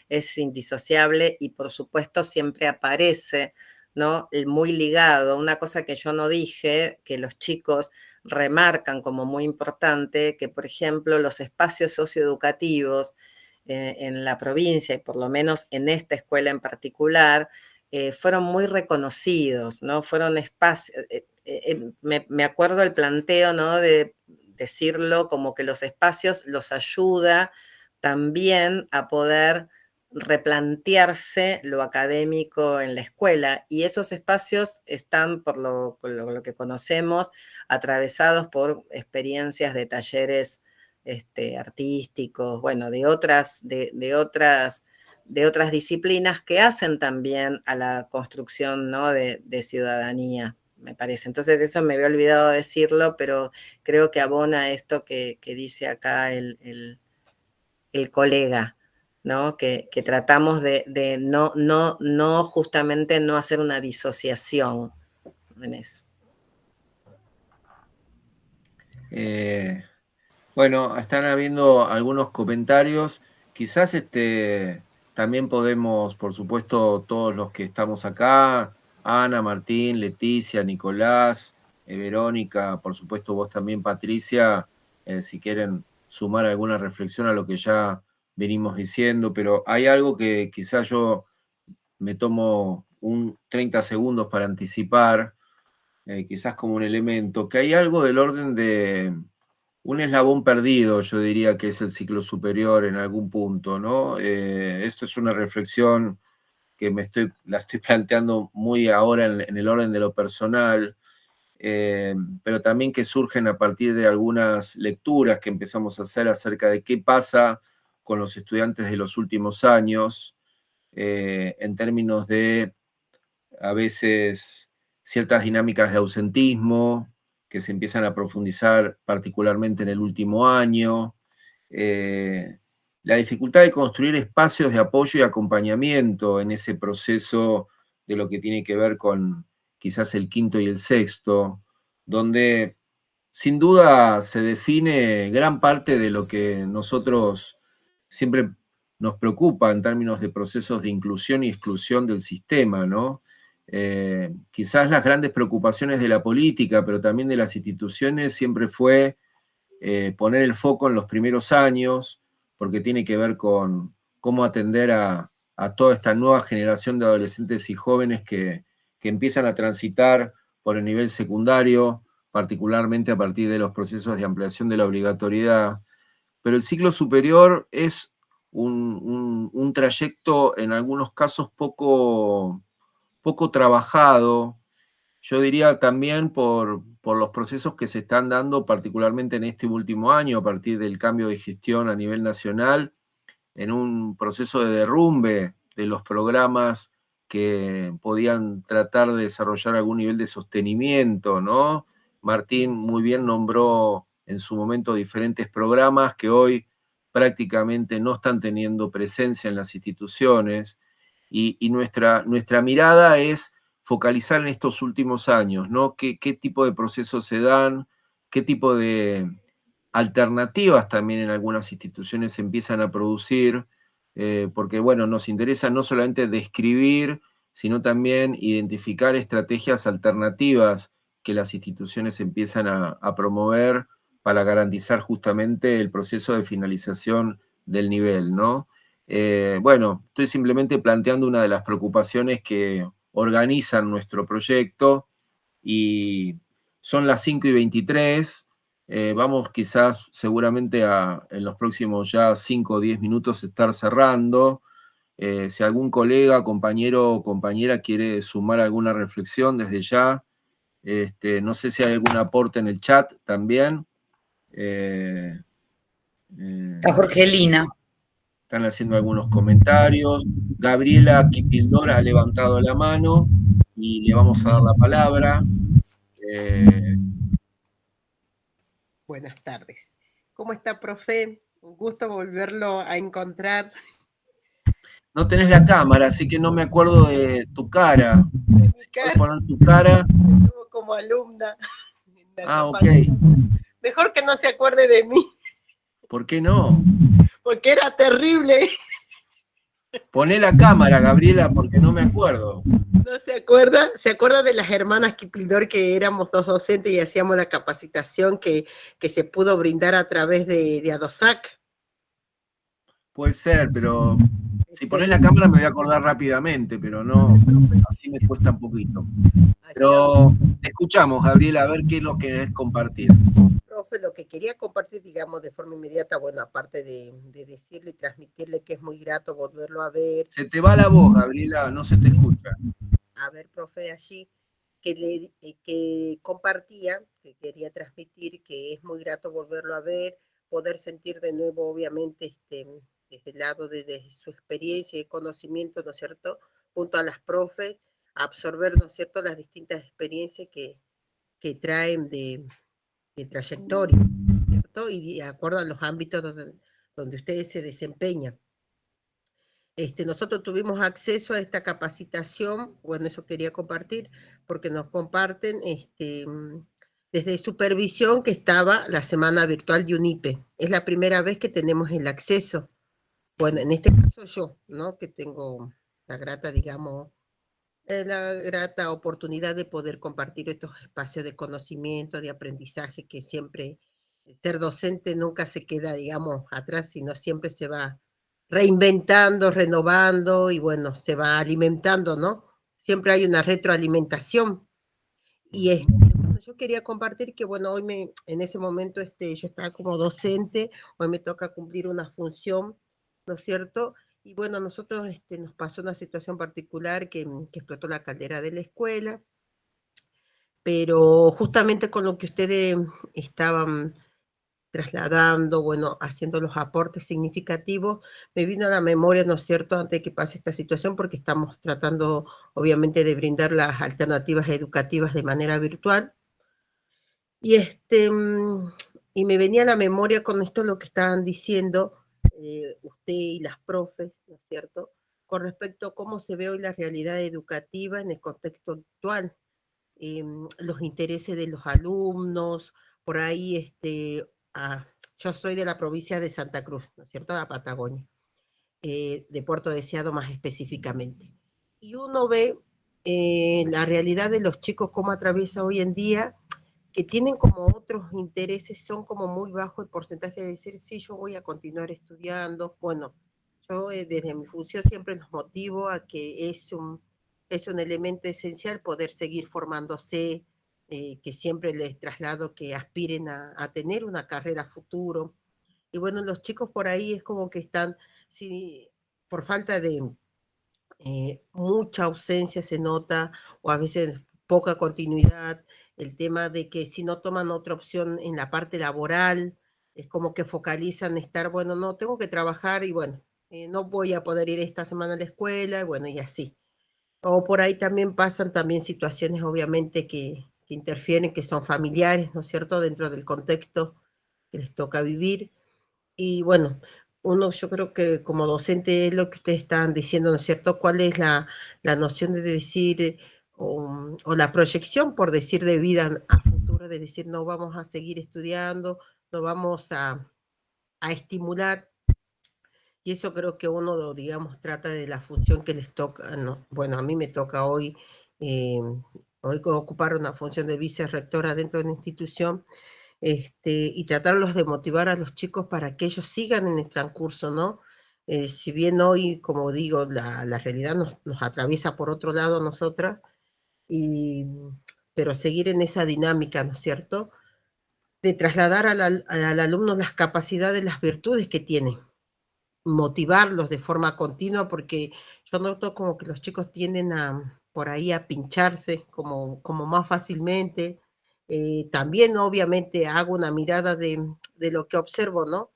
Speaker 7: es indisociable y por supuesto siempre aparece, ¿no?, muy ligado. Una cosa que yo no dije, que los chicos remarcan como muy importante, que por ejemplo los espacios socioeducativos en la provincia y por lo menos en esta escuela en particular, fueron muy reconocidos, ¿no? Fueron espacios, me acuerdo el planteo, ¿no?, de decirlo como que los espacios los ayuda también a poder replantearse lo académico en la escuela, y esos espacios están, por lo que conocemos, atravesados por experiencias de talleres artísticos, bueno, de otras disciplinas que hacen también a la construcción, ¿no?, de ciudadanía, me parece. Entonces eso me había olvidado decirlo, pero creo que abona esto que dice acá el colega, ¿no? Que tratamos de no justamente no hacer una disociación en eso.
Speaker 1: Bueno, están habiendo algunos comentarios. Quizás también podemos, por supuesto, todos los que estamos acá, Ana, Martín, Leticia, Nicolás, Verónica, por supuesto vos también, Patricia, si quieren sumar alguna reflexión a lo que ya venimos diciendo, pero hay algo que quizás yo me tomo 30 segundos para anticipar, quizás como un elemento, que hay algo del orden de un eslabón perdido, yo diría que es el ciclo superior en algún punto, ¿no? Esto es una reflexión que la estoy planteando muy ahora en el orden de lo personal, pero también que surgen a partir de algunas lecturas que empezamos a hacer acerca de qué pasa con los estudiantes de los últimos años, en términos de, a veces, ciertas dinámicas de ausentismo, que se empiezan a profundizar particularmente en el último año, la dificultad de construir espacios de apoyo y acompañamiento en ese proceso de lo que tiene que ver con quizás el quinto y el sexto, donde sin duda se define gran parte de lo que nosotros siempre nos preocupa en términos de procesos de inclusión y exclusión del sistema, ¿no? Quizás las grandes preocupaciones de la política, pero también de las instituciones, siempre fue poner el foco en los primeros años, porque tiene que ver con cómo atender a toda esta nueva generación de adolescentes y jóvenes que empiezan a transitar por el nivel secundario, particularmente a partir de los procesos de ampliación de la obligatoriedad. Pero el ciclo superior es un trayecto, en algunos casos, poco trabajado, yo diría también por los procesos que se están dando, particularmente en este último año, a partir del cambio de gestión a nivel nacional, en un proceso de derrumbe de los programas que podían tratar de desarrollar algún nivel de sostenimiento, ¿no? Martín muy bien nombró en su momento diferentes programas que hoy prácticamente no están teniendo presencia en las instituciones, y nuestra mirada es focalizar en estos últimos años, ¿no? ¿Qué tipo de procesos se dan? ¿Qué tipo de alternativas también en algunas instituciones se empiezan a producir? Porque, bueno, nos interesa no solamente describir, sino también identificar estrategias alternativas que las instituciones empiezan a promover para garantizar justamente el proceso de finalización del nivel, ¿no? Bueno, estoy simplemente planteando una de las preocupaciones que organizan nuestro proyecto, y son las 5:23, vamos quizás seguramente en los próximos ya 5 o 10 minutos estar cerrando. Si algún colega, compañero o compañera quiere sumar alguna reflexión desde ya, no sé si hay algún aporte en el chat también.
Speaker 5: Está Jorgelina.
Speaker 1: Están haciendo algunos comentarios. Gabriela Kipildor ha levantado la mano y le vamos a dar la palabra.
Speaker 8: Buenas tardes. ¿Cómo está, profe? Un gusto volverlo a encontrar.
Speaker 1: No tenés la cámara, así que no me acuerdo de tu cara. Si puedes poner tu cara.
Speaker 8: Como alumna.
Speaker 1: Ah, ok.
Speaker 8: Mejor que no se acuerde de mí.
Speaker 1: ¿Por qué no?
Speaker 8: Porque era terrible.
Speaker 1: Poné la cámara, Gabriela, porque no me acuerdo.
Speaker 8: ¿No se acuerda? ¿Se acuerda de las hermanas Kipildor, que éramos 2 docentes y hacíamos la capacitación que se pudo brindar a través de ADOSAC?
Speaker 1: Puede ser, pero si ponés la cámara me voy a acordar rápidamente, pero no, así me cuesta un poquito. Pero te escuchamos, Gabriela, a ver qué es lo que querés compartir.
Speaker 8: Profe, lo que quería compartir, digamos, de forma inmediata, bueno, aparte de decirle y transmitirle que es muy grato volverlo a ver.
Speaker 1: Se te va la voz, Gabriela, no se te escucha.
Speaker 8: A ver, profe, allí, que compartía, que quería transmitir que es muy grato volverlo a ver, poder sentir de nuevo, obviamente, desde el lado de su experiencia y conocimiento, ¿no es cierto?, junto a las profes, absorber, ¿no es cierto?, las distintas experiencias que traen de trayectoria, ¿cierto? Y de acuerdo a los ámbitos donde ustedes se desempeñan. Nosotros tuvimos acceso a esta capacitación, bueno, eso quería compartir, porque nos comparten desde supervisión que estaba la semana virtual de UNIPE. Es la primera vez que tenemos el acceso. Bueno, en este caso yo, ¿no? Que tengo la grata, digamos, la grata oportunidad de poder compartir estos espacios de conocimiento, de aprendizaje, que siempre ser docente nunca se queda, digamos, atrás, sino siempre se va reinventando, renovando y bueno, se va alimentando, ¿no? Siempre hay una retroalimentación. Y bueno, yo quería compartir que, bueno, hoy en ese momento yo estaba como docente, hoy me toca cumplir una función, ¿no es cierto? Y bueno, a nosotros nos pasó una situación particular que explotó la caldera de la escuela, pero justamente con lo que ustedes estaban trasladando, bueno, haciendo los aportes significativos, me vino a la memoria, ¿no es cierto?, antes de que pase esta situación, porque estamos tratando, obviamente, de brindar las alternativas educativas de manera virtual, y me venía a la memoria con esto lo que estaban diciendo usted y las profes, ¿no es cierto?, con respecto a cómo se ve hoy la realidad educativa en el contexto actual, los intereses de los alumnos, por ahí, yo soy de la provincia de Santa Cruz, ¿no es cierto?, la Patagonia, de Puerto Deseado más específicamente. Y uno ve la realidad de los chicos, cómo atraviesa hoy en día, que tienen como otros intereses, son como muy bajo el porcentaje de decir, sí, yo voy a continuar estudiando. Bueno, yo desde mi función siempre los motivo a que es un elemento esencial poder seguir formándose, que siempre les traslado que aspiren a tener una carrera futuro. Y bueno, los chicos por ahí es como que están, sí, por falta de mucha ausencia se nota, o a veces poca continuidad, el tema de que si no toman otra opción en la parte laboral, es como que focalizan estar, bueno, no, tengo que trabajar y bueno, no voy a poder ir esta semana a la escuela, y bueno, y así. O por ahí también pasan también situaciones, obviamente, que interfieren, que son familiares, ¿no es cierto?, dentro del contexto que les toca vivir. Y bueno, yo creo que como docente es lo que ustedes están diciendo, ¿no es cierto?, cuál es la noción de decir, o la proyección, por decir, de vida a futuro, de decir, no vamos a seguir estudiando, no vamos a estimular. Y eso creo que uno, digamos, trata de la función que les toca, ¿no? Bueno, a mí me toca hoy ocupar una función de vicerrectora dentro de una institución, y tratarlos de motivar a los chicos para que ellos sigan en el transcurso, ¿no? Si bien hoy, como digo, la realidad nos atraviesa por otro lado a nosotras, pero seguir en esa dinámica, ¿no es cierto?, de trasladar al alumno las capacidades, las virtudes que tiene, motivarlos de forma continua, porque yo noto como que los chicos tienden por ahí a pincharse como más fácilmente. También obviamente hago una mirada de lo que observo, ¿no?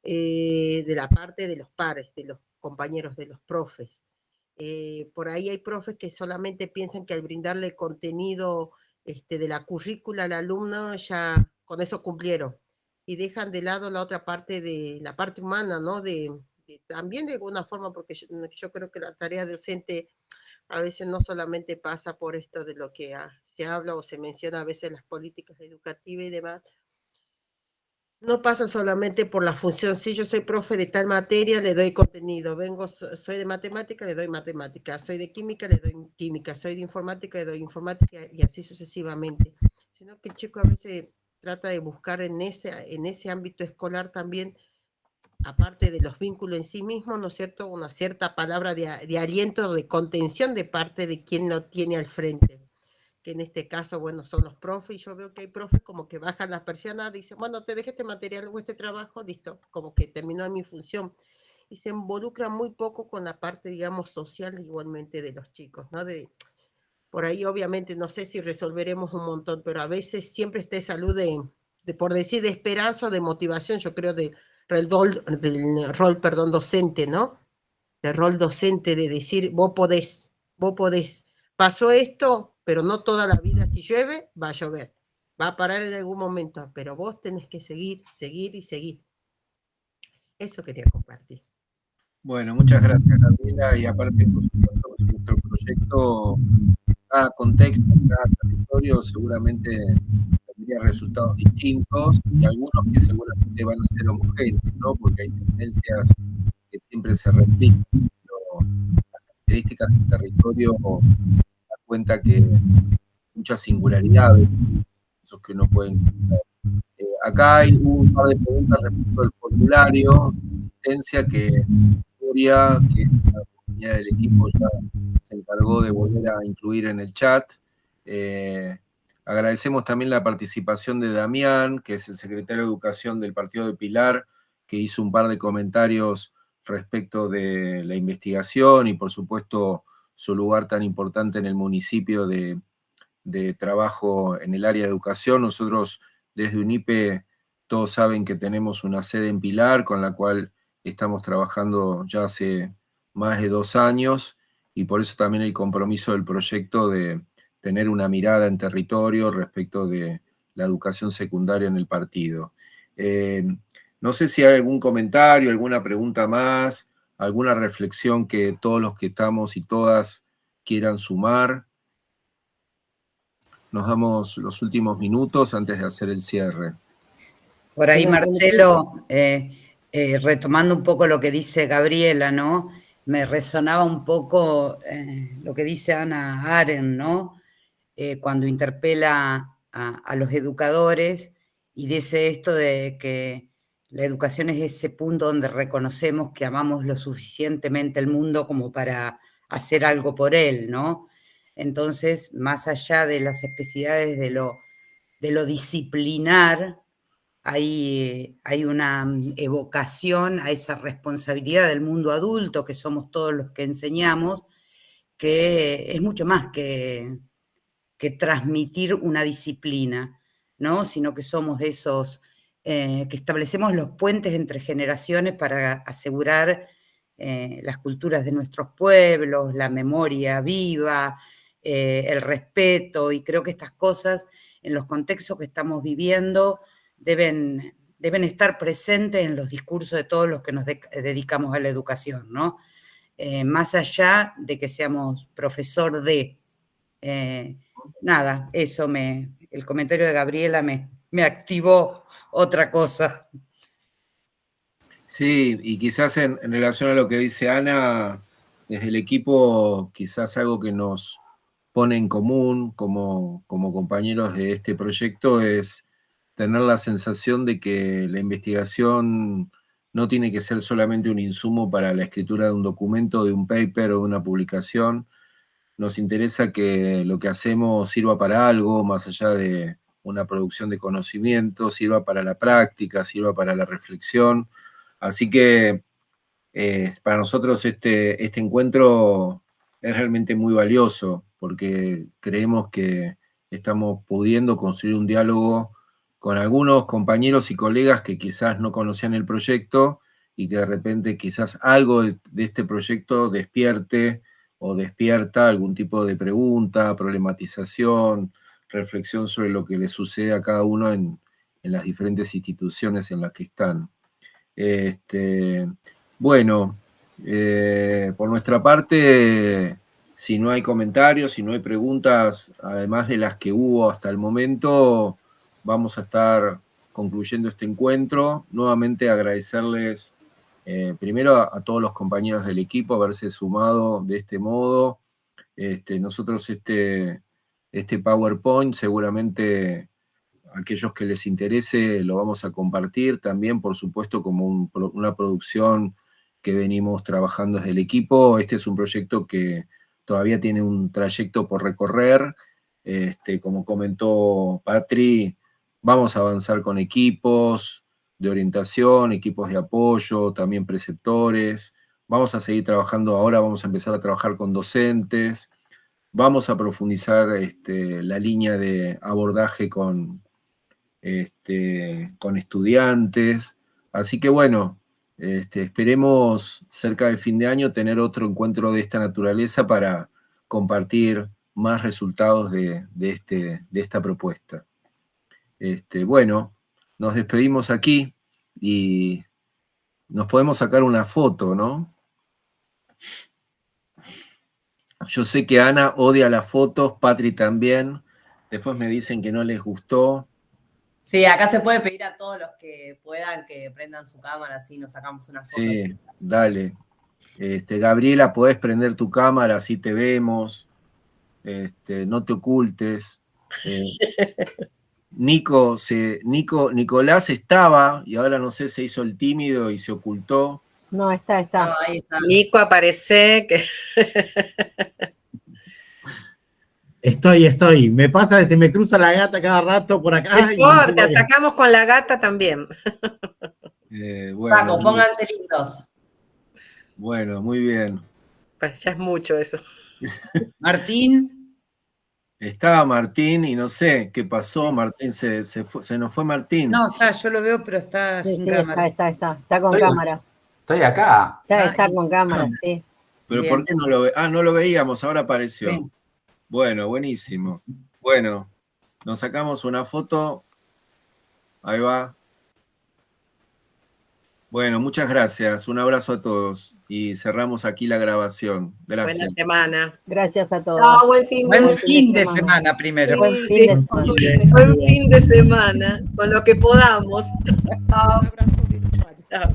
Speaker 8: De la parte de los pares, de los compañeros, de los profes. Por ahí hay profes que solamente piensan que al brindarle contenido de la currícula al alumno, ya con eso cumplieron. Y dejan de lado la otra parte, de la parte humana, ¿no? También de alguna forma, porque yo creo que la tarea docente a veces no solamente pasa por esto de lo que se habla o se menciona a veces las políticas educativas y demás, no pasa solamente por la función, si yo soy profe de tal materia, le doy contenido, soy de matemática, le doy matemática, soy de química, le doy química, soy de informática, le doy informática, y así sucesivamente, sino que el chico a veces trata de buscar en ese ámbito escolar también, aparte de los vínculos en sí mismos, ¿no es cierto?, una cierta palabra de aliento, de contención de parte de quien lo tiene al frente, que en este caso, bueno, son los profes, y yo veo que hay profes como que bajan las persianas, dicen, bueno, te dejé este material o este trabajo, listo, como que terminó mi función. Y se involucran muy poco con la parte, digamos, social igualmente de los chicos, ¿no? Por ahí, obviamente, no sé si resolveremos un montón, pero a veces siempre está esa luz por decir, de esperanza o de motivación, yo creo, del rol, perdón, docente, ¿no? Del rol docente, de decir, vos podés. Pasó esto, pero no toda la vida. Si llueve, va a llover. Va a parar en algún momento, pero vos tenés que seguir y seguir. Eso quería compartir.
Speaker 1: Bueno, muchas gracias, Gabriela. Y aparte, por supuesto, nuestro proyecto, cada contexto, cada territorio seguramente tendría resultados distintos y algunos que seguramente van a ser homogéneos, ¿no? Porque hay tendencias que siempre se replican, pero las características del territorio dan cuenta que muchas singularidades, esos que uno puede encontrar. Acá hay un par de preguntas respecto al formulario de asistencia que Gloria, que es la compañía del equipo, ya se encargó de volver a incluir en el chat. Agradecemos también la participación de Damián, que es el secretario de Educación del Partido de Pilar, que hizo un par de comentarios respecto de la investigación y, por supuesto, su lugar tan importante en el municipio de trabajo en el área de educación. Nosotros, desde UNIPE, todos saben que tenemos una sede en Pilar, con la cual estamos trabajando ya hace más de 2 años, y por eso también el compromiso del proyecto de tener una mirada en territorio respecto de la educación secundaria en el partido. No sé si hay algún comentario, alguna pregunta más, alguna reflexión que todos los que estamos y todas quieran sumar. Nos damos los últimos minutos antes de hacer el cierre.
Speaker 5: Por ahí, Marcelo, retomando un poco lo que dice Gabriela, ¿no? Me resonaba un poco lo que dice Hannah Arendt, ¿no? Cuando interpela a los educadores y dice esto de que la educación es ese punto donde reconocemos que amamos lo suficientemente el mundo como para hacer algo por él, ¿no? Entonces, más allá de las especificidades de lo disciplinar, hay una evocación a esa responsabilidad del mundo adulto, que somos todos los que enseñamos, que es mucho más que transmitir una disciplina, ¿no? Sino que somos esos que establecemos los puentes entre generaciones para asegurar las culturas de nuestros pueblos, la memoria viva, el respeto, y creo que estas cosas en los contextos que estamos viviendo deben estar presentes en los discursos de todos los que nos dedicamos a la educación, ¿no? Más allá de que seamos profesor de... nada, eso el comentario de Gabriela me activó otra cosa.
Speaker 1: Sí, y quizás en relación a lo que dice Ana, desde el equipo, quizás algo que nos pone en común como compañeros de este proyecto es tener la sensación de que la investigación no tiene que ser solamente un insumo para la escritura de un documento, de un paper o de una publicación. Nos interesa que lo que hacemos sirva para algo, más allá de una producción de conocimiento, sirva para la práctica, sirva para la reflexión. Así que para nosotros este encuentro es realmente muy valioso, porque creemos que estamos pudiendo construir un diálogo con algunos compañeros y colegas que quizás no conocían el proyecto y que de repente quizás algo de este proyecto despierte o despierta algún tipo de pregunta, problematización, reflexión sobre lo que le sucede a cada uno en las diferentes instituciones en las que están. Bueno, por nuestra parte, si no hay comentarios, si no hay preguntas, además de las que hubo hasta el momento, vamos a estar concluyendo este encuentro. Nuevamente agradecerles primero a todos los compañeros del equipo haberse sumado de este modo. Nosotros este PowerPoint seguramente aquellos que les interese lo vamos a compartir también, por supuesto, como una producción que venimos trabajando desde el equipo. Este es un proyecto que todavía tiene un trayecto por recorrer, Como comentó Patri, vamos a avanzar con equipos de orientación, equipos de apoyo, también preceptores. Vamos a seguir trabajando ahora, vamos a empezar a trabajar con docentes. Vamos a profundizar la línea de abordaje con estudiantes. Así que bueno, esperemos cerca del fin de año tener otro encuentro de esta naturaleza para compartir más resultados de esta propuesta. Bueno, nos despedimos aquí y nos podemos sacar una foto, ¿no? Yo sé que Ana odia las fotos, Patri también. Después me dicen que no les gustó.
Speaker 9: Sí, acá se puede pedir a todos los que puedan que prendan su cámara, así nos sacamos una foto.
Speaker 1: Sí, dale. Gabriela, podés prender tu cámara, así te vemos. No te ocultes. Nicolás estaba, y ahora no sé, se hizo el tímido y se ocultó.
Speaker 3: No, está.
Speaker 9: No, ahí está.
Speaker 7: Nico, aparece.
Speaker 2: Estoy. Me pasa que se me cruza la gata cada rato por acá.
Speaker 7: No importa, sacamos con la gata también.
Speaker 1: Bueno,
Speaker 9: Paco, pónganse lindos.
Speaker 1: Bueno, muy bien.
Speaker 7: Pues ya es mucho eso.
Speaker 5: Martín.
Speaker 1: Estaba Martín y no sé qué pasó. Martín se nos fue Martín.
Speaker 5: No, está, yo lo veo, pero está sin cámara.
Speaker 3: Está con cámara.
Speaker 4: Estoy acá.
Speaker 3: Está con cámara, sí.
Speaker 1: Pero
Speaker 5: Bien.
Speaker 1: ¿por qué no lo ve? Ah, no lo veíamos, ahora apareció.
Speaker 5: Sí.
Speaker 1: Bueno, buenísimo. Bueno, nos sacamos una foto. Ahí va. Bueno, muchas gracias. Un abrazo a todos. Y cerramos aquí la grabación. Gracias.
Speaker 7: Buena semana.
Speaker 3: Gracias a todos.
Speaker 6: No, buen fin
Speaker 5: de semana primero.
Speaker 3: Buen fin de semana.
Speaker 7: Buen fin de semana, con lo que podamos.
Speaker 8: Un abrazo virtual.
Speaker 7: Chao.